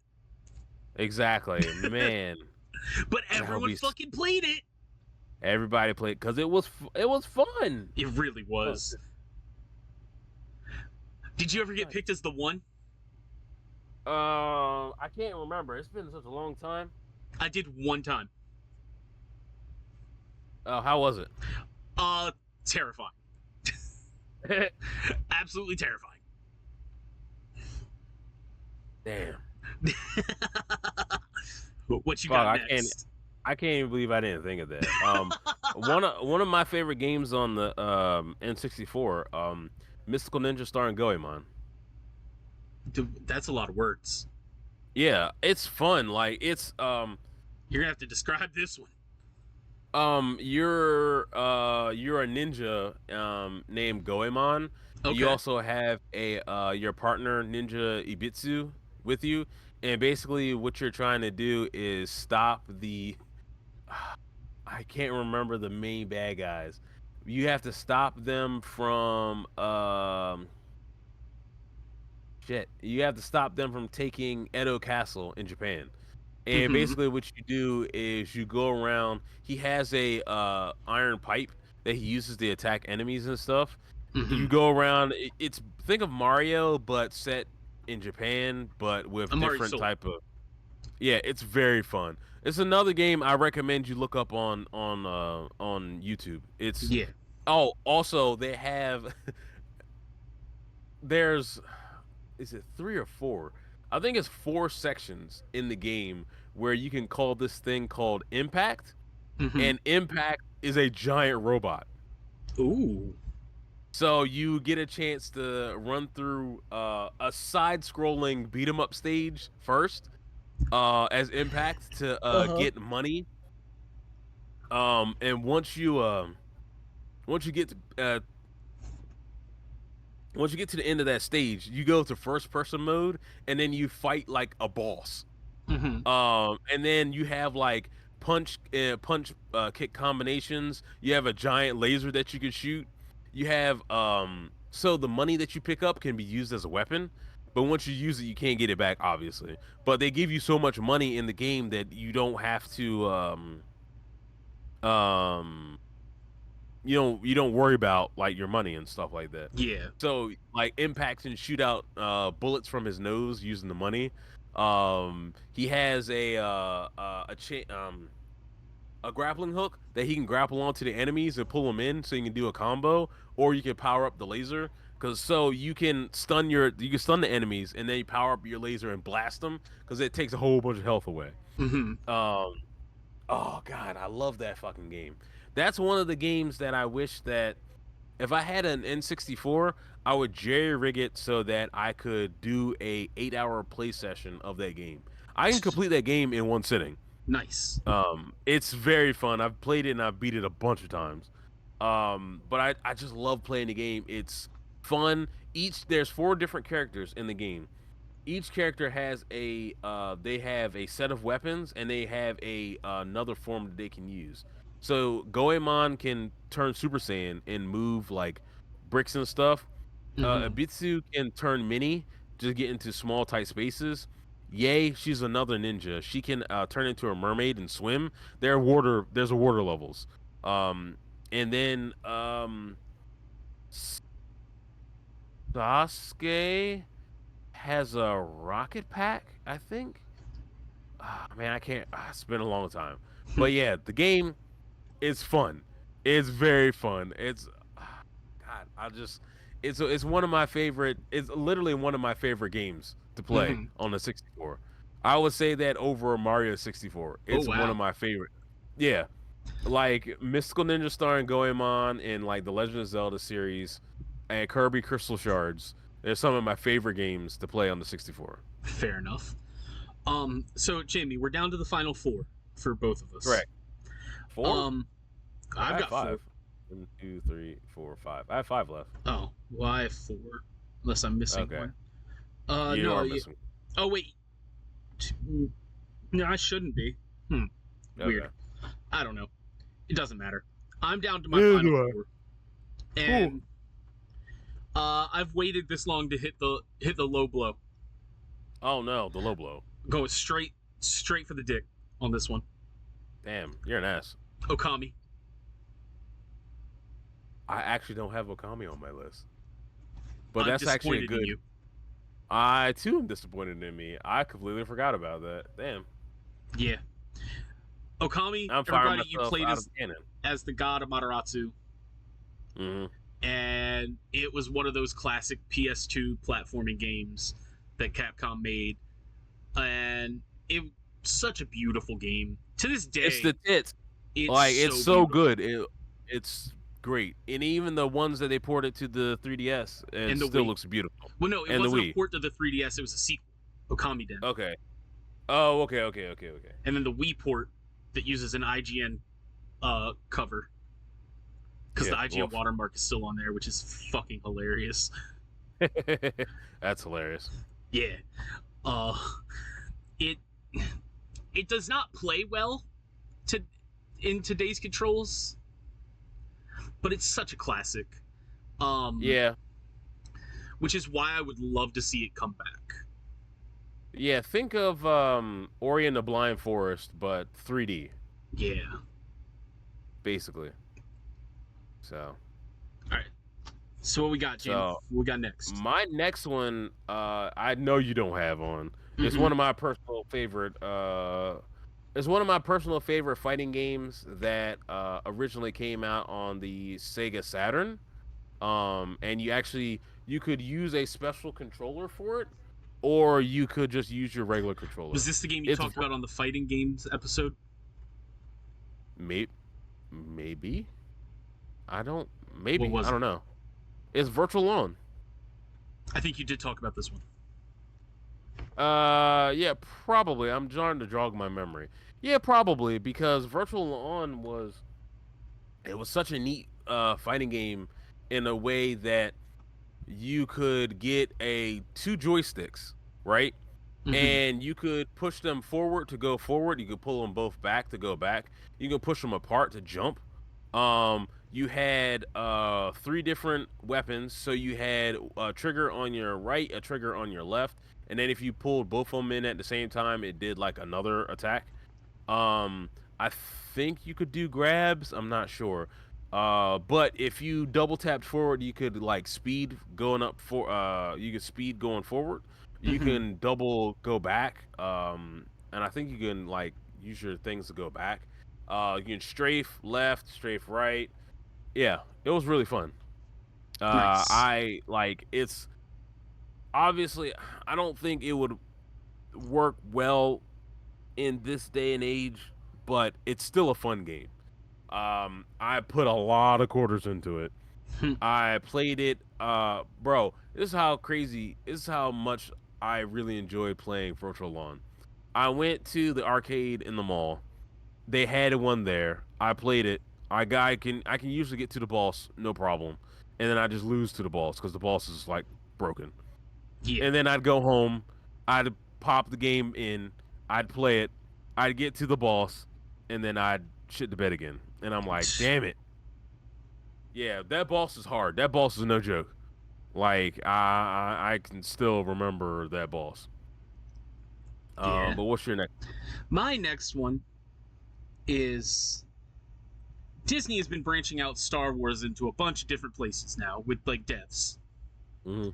exactly, man. But That would everyone be fucking played it. everybody played because it was fun. It really was. Did you ever get picked as the one? I can't remember. It's been such a long time. I did one time. How was it? Terrifying. Absolutely terrifying. Damn. What you Fuck, got next? I can't even believe I didn't think of that. One of my favorite games on the N64, Mystical Ninja starring Goemon. Dude, that's a lot of words. Yeah, it's fun. Like it's You're gonna have to describe this one. you're a ninja named Goemon. Okay. You also have a your partner Ninja Ibitsu with you, and basically what you're trying to do is stop the I can't remember the main bad guys. You have to stop them from shit. You have to stop them from taking Edo Castle in Japan. And Mm-hmm. basically what you do is you go around. He has a iron pipe that he uses to attack enemies and stuff. Mm-hmm. You go around. It's think of Mario but set in Japan, but with different type of. Yeah, it's very fun. It's another game I recommend you look up on YouTube. It's Yeah. oh also they have there's is it 3 or 4? I think it's 4 sections in the game where you can call this thing called Impact, Mm-hmm. and Impact is a giant robot. Ooh. So you get a chance to run through a side-scrolling beat 'em up stage first, as Impact to get money. And once you get to once you get to the end of that stage, you go to first person mode, and then you fight like a boss. Mm-hmm. And then you have like punch kick combinations. You have a giant laser that you can shoot. You have so the money that you pick up can be used as a weapon, but once you use it, you can't get it back, obviously. But they give you so much money in the game that you don't have to um you don't worry about like your money and stuff like that. Yeah. So like Impact can shoot out bullets from his nose using the money. He has a grappling hook that he can grapple onto the enemies and pull them in, so you can do a combo, or you can power up the laser. Cause so you can stun the enemies and then you power up your laser and blast them because it takes a whole bunch of health away. Mm-hmm. Oh god, I love that fucking game. That's one of the games that I wish that if I had an N64, I would jerry rig it so that I could do a 8-hour play session of that game. I can complete that game in one sitting. Nice. It's very fun. I've played it and I've beat it a bunch of times. But I just love playing the game. It's fun. There's 4 different characters in the game. each character has they have a set of weapons and they have another form that they can use. So Goemon can turn Super Saiyan and move like bricks and stuff. Ibitsu can turn mini, just get into small tight spaces. Yay, she's another ninja. She can turn into a mermaid and swim. There's a water levels. And then Sasuke has a rocket pack, I think. Man, I can't. It's been a long time, but yeah, the game is fun. It's very fun. God, it's one of my favorite. It's literally one of my favorite games to play on the 64. I would say that over Mario 64. It's one of my favorite. Yeah, like Mystical Ninja Star and Goemon and like the Legend of Zelda series and Kirby Crystal Shards. They're some of my favorite games to play on the 64. Fair enough. So Jamie, we're down to the final four for both of us. Correct. Four? I've got five. 4. 1, 2, 3, 4, 5. I have 5 left. Oh, well, I have 4, unless I'm missing one. You are missing. Oh wait, no, I shouldn't be. Weird. I don't know. It doesn't matter. I'm down to my final 4, and I've waited this long to hit the low blow. Oh no, the low blow. Go straight for the dick on this one. Damn, you're an ass. Okami. I actually don't have Okami on my list, but I'm that's actually disappointed good. in you. I too am disappointed in me. I completely forgot about that. Damn. Yeah. Okami. I'm firing everybody, you myself played out of cannon. as the god of Mataratsu. And it was one of those classic PS2 platforming games that Capcom made, and it was such a beautiful game. To this day, It's the tits. It's so good. It's great, and even the ones that they ported to the 3DS, it still looks beautiful. Well, no, it wasn't a port to the 3DS. It was a sequel, Okami Den. Okay. Oh, okay. And then the Wii port that uses an IGN cover, because the IGN watermark is still on there, which is fucking hilarious. That's hilarious. Yeah. It does not play well in today's controls, but it's such a classic. Yeah. Which is why I would love to see it come back. Yeah, think of Ori and the Blind Forest, but 3D. Yeah. Basically. So. All right. So what we got, Jamie? What we got next? My next one, I know you don't have on. It's one of my personal favorite. It's one of my personal favorite fighting games that originally came out on the Sega Saturn. And you could use a special controller for it, or you could just use your regular controller. Was this the game you talked about on the fighting games episode? Maybe. I don't. Maybe. I don't know. It's Virtual Lawn. I think you did talk about this one. Yeah, probably. I'm trying to jog my memory. Yeah, probably, because Virtual Lawn was such a neat fighting game in a way that you could get 2 joysticks, right? And you could push them forward to go forward. You could pull them both back to go back. You can push them apart to jump. You had 3 different weapons. So you had a trigger on your right, a trigger on your left, and then if you pulled both of them in at the same time, it did like another attack. I think you could do grabs. I'm not sure. But if you double tapped forward, you could like speed going up you could speed going forward. You can double go back. And I think you can like use your things to go back. You can strafe left, strafe right. Yeah, it was really fun. Nice. It's obviously, I don't think it would work well in this day and age, but it's still a fun game. I put a lot of quarters into it. I played it. Bro, this is how much I really enjoyed playing Virtual Lawn. I went to the arcade in the mall. They had one there. I played it. I can usually get to the boss, no problem. And then I just lose to the boss because the boss is like broken. Yeah. And then I'd go home I'd pop the game in, I'd play it, I'd get to the boss, and then I'd shit the bed again. And I'm like, damn it. Yeah, that boss is hard. That boss is no joke. Like I can still remember that boss. Yeah. But what's your next? My next one is Disney has been branching out Star Wars into a bunch of different places now with like deaths. Mm-hmm.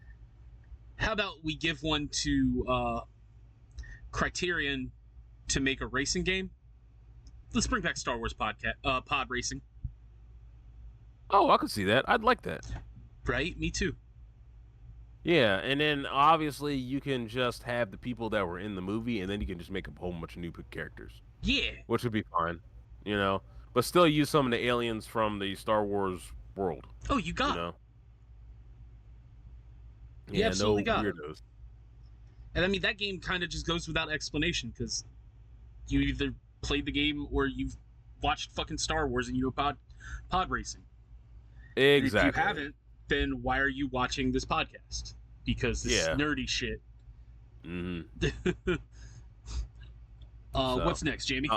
How about we give one to Criterion to make a racing game? Let's bring back Star Wars pod racing. Oh, I could see that. I'd like that. Right? Me too. Yeah, and then obviously you can just have the people that were in the movie, and then you can just make a whole bunch of new characters. Yeah. Which would be fine, you know. But still use some of the aliens from the Star Wars world. Oh, you got you know. You absolutely got weirdos. And I mean, that game kind of just goes without explanation because you either played the game or you've watched fucking Star Wars and you know pod racing. Exactly. And if you haven't, then why are you watching this podcast? Because this is nerdy shit. Mm-hmm. What's next, Jamie?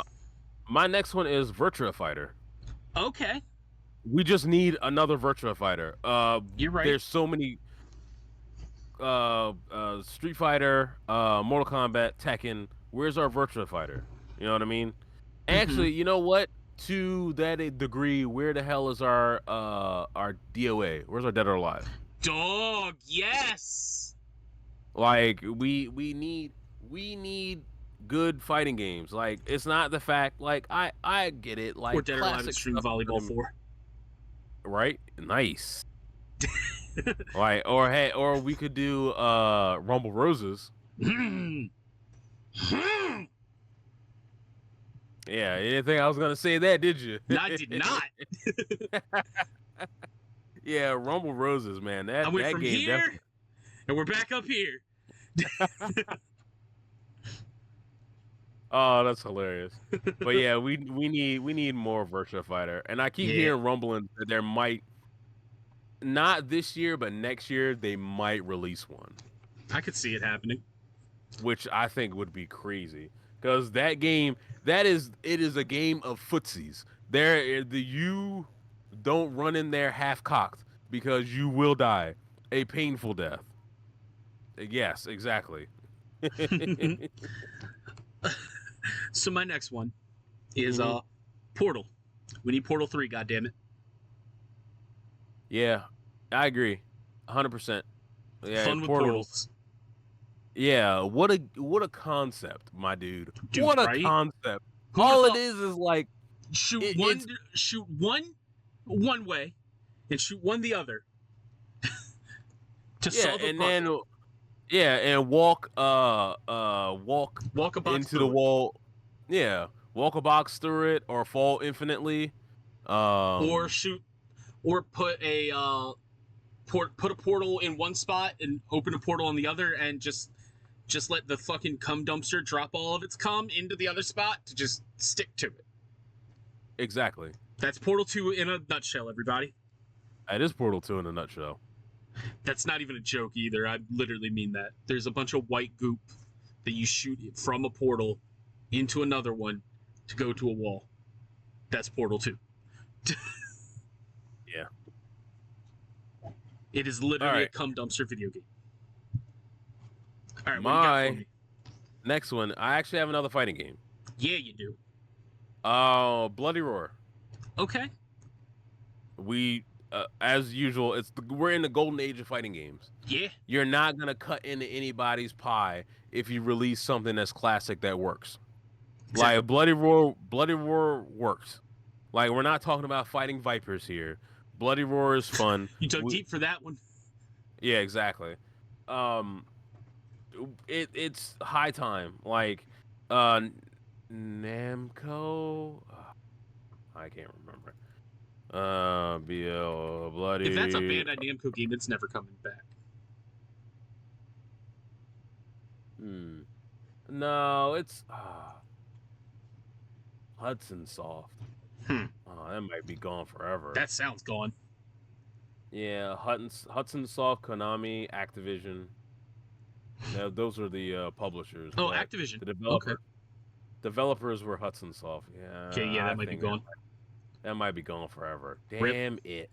My next one is Virtua Fighter. Okay. We just need another Virtua Fighter. You're right. There's so many Street Fighter, Mortal Kombat, Tekken. Where's our Virtua Fighter? You know what I mean? Actually, you know what? To that degree, where the hell is our DOA? Where's our Dead or Alive? Dog, yes. Like we need good fighting games. Like it's not the fact. Like I get it. Like or Dead or Alive Extreme Volleyball 4. Right? Nice. Like or we could do Rumble Roses. Yeah, you didn't think I was gonna say that, did you? No, I did not. Yeah, Rumble Roses, man. That I went that from game here, and we're back up here. Oh, that's hilarious. But yeah, we need more Virtua Fighter, and I keep hearing rumbling that there might not this year, but next year they might release one. I could see it happening, which I think would be crazy. Because that game, it is a game of footsies. You don't run in there half cocked because you will die a painful death. Yes, exactly. So my next one is Portal. We need Portal 3. Goddammit. Yeah, I agree, 100%. Yeah, fun with portals. Yeah, what a concept, my dude. What a concept. Who All it is like shoot one way and shoot one the other. To solve a puzzle. And walk a box into the wall. Yeah, walk a box through it or fall infinitely. Or shoot or put a portal in one spot and open a portal on the other and just let the fucking cum dumpster drop all of its cum into the other spot to just stick to it. Exactly. That's Portal 2 in a nutshell, everybody. That is Portal 2 in a nutshell. That's not even a joke either. I literally mean that. There's a bunch of white goop that you shoot from a portal into another one to go to a wall. That's Portal 2. Yeah. It is literally a cum dumpster video game. All right, my next one, I actually have another fighting game. Yeah, you do. Bloody Roar. Okay. We, as usual, we're in the golden age of fighting games. Yeah. You're not gonna cut into anybody's pie if you release something that's classic that works. Exactly. Like Bloody Roar works. Like we're not talking about fighting vipers here. Bloody Roar is fun. You dug deep for that one. Yeah, exactly. It's high time. Like Namco. I can't remember. Bloody. If that's a Bandai Namco game, it's never coming back. No, it's Hudson Soft. Oh, that might be gone forever. That sounds gone. Yeah, Hudson Soft, Konami, Activision. Now, those are the publishers, Oh, but Activision. the Okay. developers were Hudson Soft. Okay, Yeah, yeah, that I might be think gone. that might be gone forever. Rip. Damn it.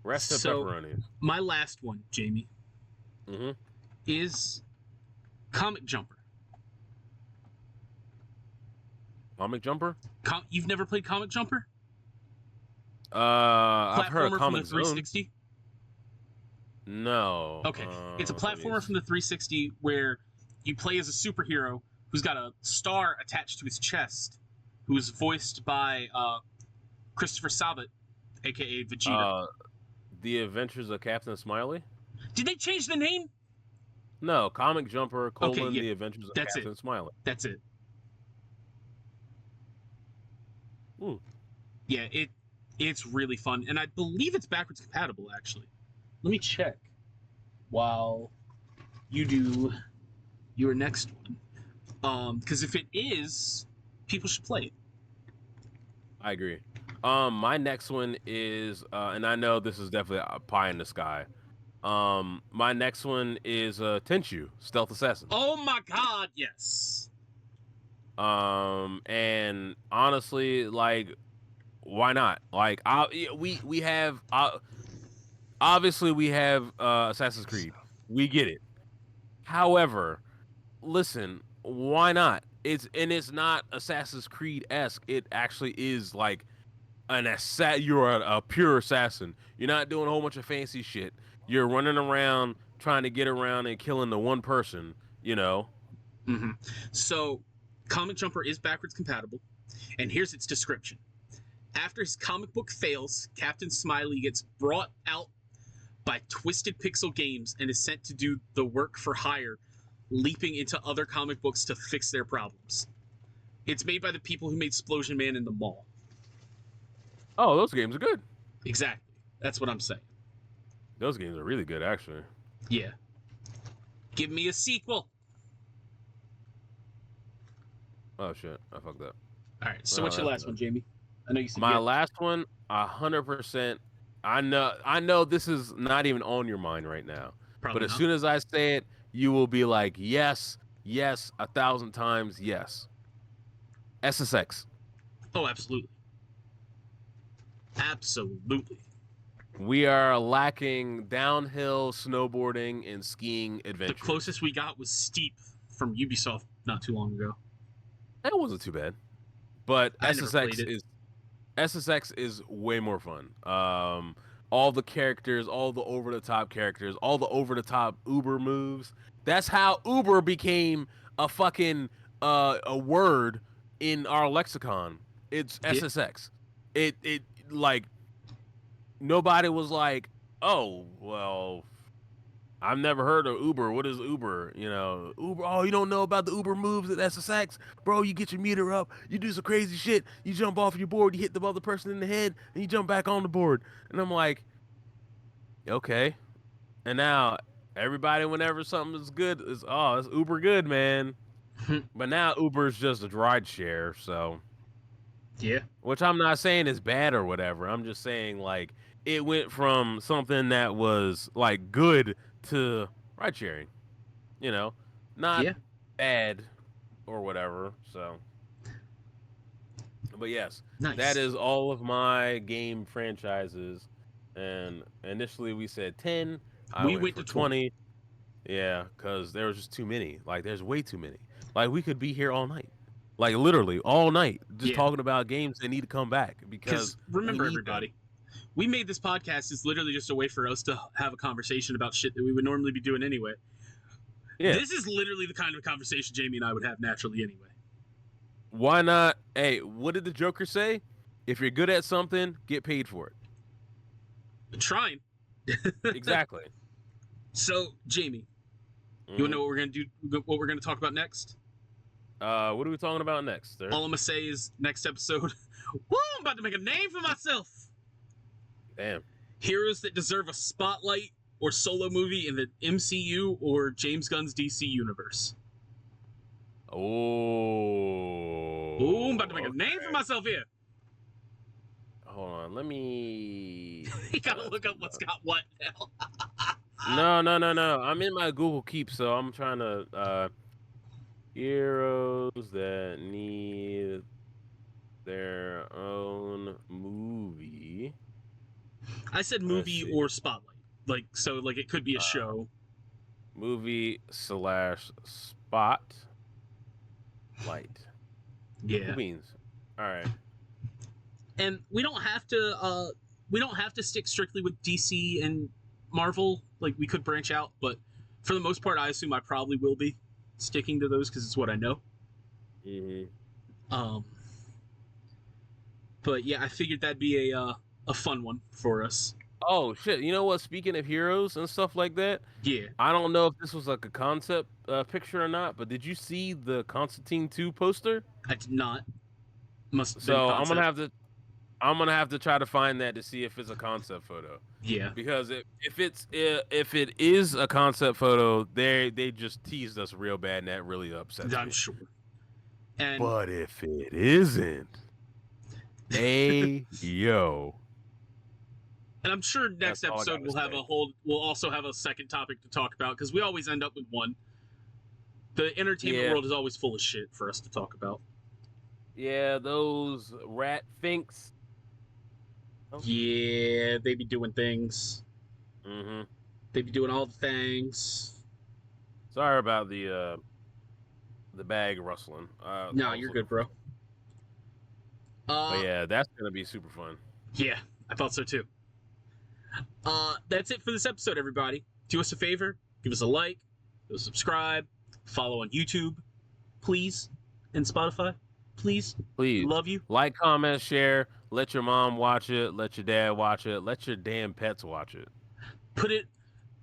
Rest in So, pepperoni. my last one, Jamie, Mm-hmm. is Comic Jumper. Comic Jumper? You've never played Comic Jumper? I've heard of Platformer from the Comic Zone. 360? No. Okay. It's a Let me platformer from the 360 where you play as a superhero who's got a star attached to his chest, who's voiced by Christopher Sabat, aka Vegeta. The Adventures of Captain Smiley? Did they change the name? No, Comic Jumper, Okay, yeah. The Adventures of That's Captain it. Smiley. That's it. Ooh. Yeah, it's really fun, and I believe it's backwards compatible. Actually, let me check while you do your next one. Because if it is, people should play it. I agree. My next one is, and I know this is definitely a pie in the sky. My next one is Tenchu, Stealth Assassin. Oh my god, yes. And honestly, like, why not? Like, we have obviously we have Assassin's Creed. We get it. However, listen, why not? It's not Assassin's Creed-esque. It actually is like you're a pure assassin. You're not doing a whole bunch of fancy shit. You're running around trying to get around and killing the one person, you know. Mm-hmm. So, Comic Jumper is backwards compatible, and here's its description. After his comic book fails, Captain Smiley gets brought out by Twisted Pixel Games and is sent to do the work for hire, leaping into other comic books to fix their problems. It's made by the people who made Splosion Man in the Mall. Oh, those games are good. Exactly. That's what I'm saying. Those games are really good, actually. Yeah. Give me a sequel. Oh shit, I fucked up. All right. So what's your last one, Jamie? I know you said my last one. 100%. I know this is not even on your mind right now. Probably but as not. soon as I say it, you will be like, yes, yes, 1,000 times, yes. SSX. Oh, absolutely. Absolutely. We are lacking downhill snowboarding and skiing adventures. The closest we got was Steep from Ubisoft not too long ago. That wasn't too bad. But SSX is way more fun. All the characters, all the over the top characters, all the over the top Uber moves. That's how Uber became a fucking a word in our lexicon. It's SSX. It like nobody was like, "Oh, well, I've never heard of Uber. What is Uber? You know, Uber. Oh, you don't know about the Uber moves at SSX, bro. You get your meter up, you do some crazy shit, you jump off your board, you hit the other person in the head, and you jump back on the board." And I'm like, okay. And now everybody, whenever something is good, is it's Uber good, man. But now Uber's just a ride share, so yeah. Which I'm not saying is bad or whatever. I'm just saying like it went from something that was like good to ride sharing. You know, not bad or whatever. So, but yes, that is all of my game franchises. And initially we said 10. We went to 20. Yeah, because there was just too many. Like, there's way too many. Like, we could be here all night. Like, literally, all night. Just talking about games that need to come back. Because remember, everybody, we made this podcast is literally just a way for us to have a conversation about shit that we would normally be doing anyway. Yeah. This is literally the kind of conversation Jamie and I would have naturally anyway. Why not? Hey, what did the Joker say? If you're good at something, get paid for it. I'm trying. Exactly. So, Jamie, you want to know what we're going to do? What we're going to talk about next? What are we talking about next, sir? All I'm going to say is next episode, woo, I'm about to make a name for myself. Damn. Heroes that deserve a spotlight or solo movie in the MCU or James Gunn's DC universe. Oh, I'm about to make a name for myself here. Hold on, let me... You gotta look up what's got what now. No. I'm in my Google Keep, so I'm trying to heroes that need their own movie. I said Let's movie see. or spotlight. Like, so, like, it could be a show. Movie / spot light. Yeah. Cool beans. All right. And we don't have to stick strictly with DC and Marvel. Like, we could branch out, but for the most part, I assume I probably will be sticking to those because it's what I know. Um, but yeah, I figured that'd be a fun one for us. Oh shit! You know what? Speaking of heroes and stuff like that, Yeah, I don't know if this was like a concept picture or not, but did you see the Constantine 2 poster? I did not. Must have been So concept. I'm gonna have to try to find that to see if it's a concept photo. Yeah, Because if it is a concept photo, they just teased us real bad, and that really upsets I'm me. sure. And But if it isn't, hey yo, and I'm sure that's next all I episode gotta say. we'll also have a second topic to talk about because we always end up with one. The entertainment Yeah, world is always full of shit for us to talk about. yeah, those rat finks. Oh. Yeah, they be doing things. Mm-hmm. They be doing all the things. Sorry about the bag rustling. No, I was you're looking good, for bro. something. But yeah, that's gonna be super fun. Yeah, I thought so too. That's it for this episode, everybody. Do us a favor, give us a like, give us a subscribe, follow on YouTube, please, and Spotify, please. Please Love you. like, comment, share. Let your mom watch it. Let your dad watch it. Let your damn pets watch it. Put it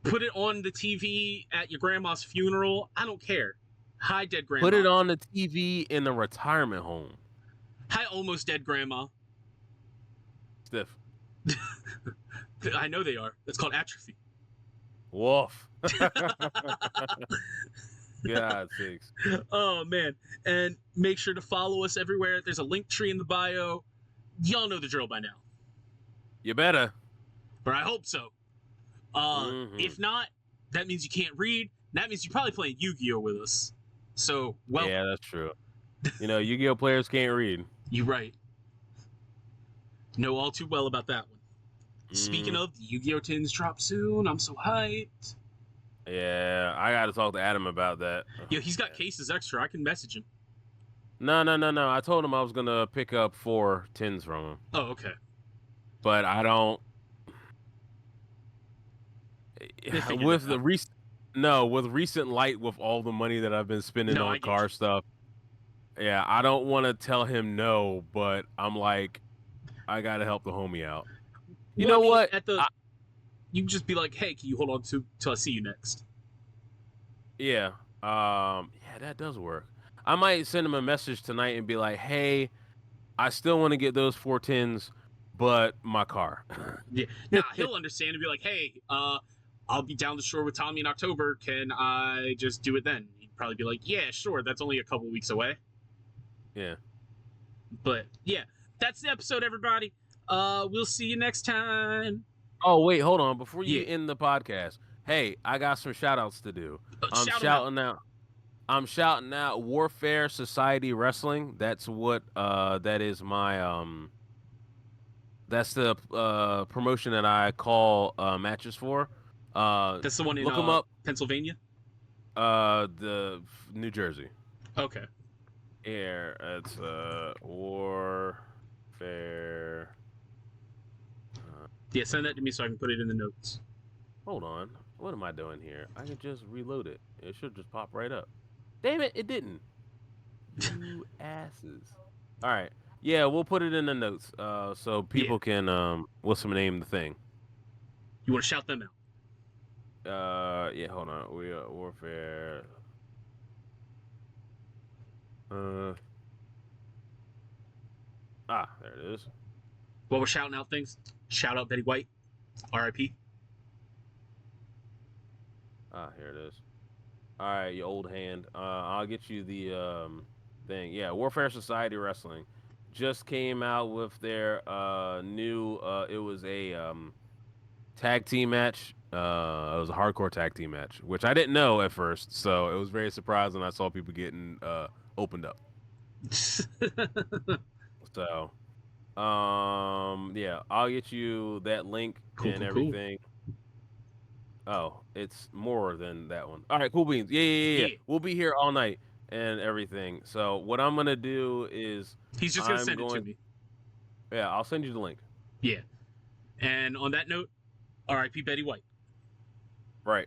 put it on the TV at your grandma's funeral. I don't care. Hi, dead Put grandma. it on the TV in the retirement home. Hi, almost dead grandma. Stiff. I know they are. That's called atrophy. Woof. God sakes. Oh man. And make sure to follow us everywhere. There's a link tree in the bio. Y'all know the drill by now. You better. Or I hope so. If not, that means you can't read. That means you're probably playing Yu-Gi-Oh with us. So, well, Yeah, that's true. You know, Yu-Gi-Oh players can't read. You're right. Know all too well about that one. Speaking of, the Yu-Gi-Oh tins drop soon. I'm so hyped. Yeah, I got to talk to Adam about that. Yeah, he's got cases extra. I can message him. No. I told him I was gonna pick up 4 tins from him, Oh, okay. but I don't. With the with recent light, with all the money that I've been spending on car stuff. Yeah, I don't want to tell him no, but I'm like, I gotta help the homie out. You know what? You can just be like, "Hey, can you hold on till I see you next?" Yeah. Yeah, that does work. I might send him a message tonight and be like, "Hey, I still want to get those 4 tins, but my car." Yeah. Nah, he'll understand and be like, "Hey, I'll be down the shore with Tommy in October. Can I just do it then?" He'd probably be like, "Yeah, sure. That's only a couple weeks away." Yeah. But yeah, that's the episode, everybody. We'll see you next time. Oh, wait, hold on. Before you end the podcast, hey, I got some shout outs to do. I'm shouting out Warfare Society Wrestling. That's what that is my that's the promotion that I call matches for. That's the one in look them up. Pennsylvania? The New Jersey. Okay. Here, it's Warfare. Yeah, send that to me so I can put it in the notes. Hold on. What am I doing here? I can just reload it. It should just pop right up. Damn it, it didn't. You asses. All right. Yeah, we'll put it in the notes so people can what's the name of the thing? You want to shout them out? Yeah, hold on. We are Warfare. There it is. While we're shouting out things, shout out Betty White, R.I.P. Here it is. All right, you old hand. I'll get you the thing. Yeah, Warfare Society Wrestling just came out with their new. It was a tag team match. was a hardcore tag team match, which I didn't know at first, so it was very surprising. I saw people getting opened up. So, yeah, I'll get you that link and everything. Oh, it's more than that one. All right, cool beans. Yeah. We'll be here all night and everything. So what I'm gonna do is He's just gonna send it to me. Yeah, I'll send you the link. Yeah. And on that note, R.I.P. Betty White. Right.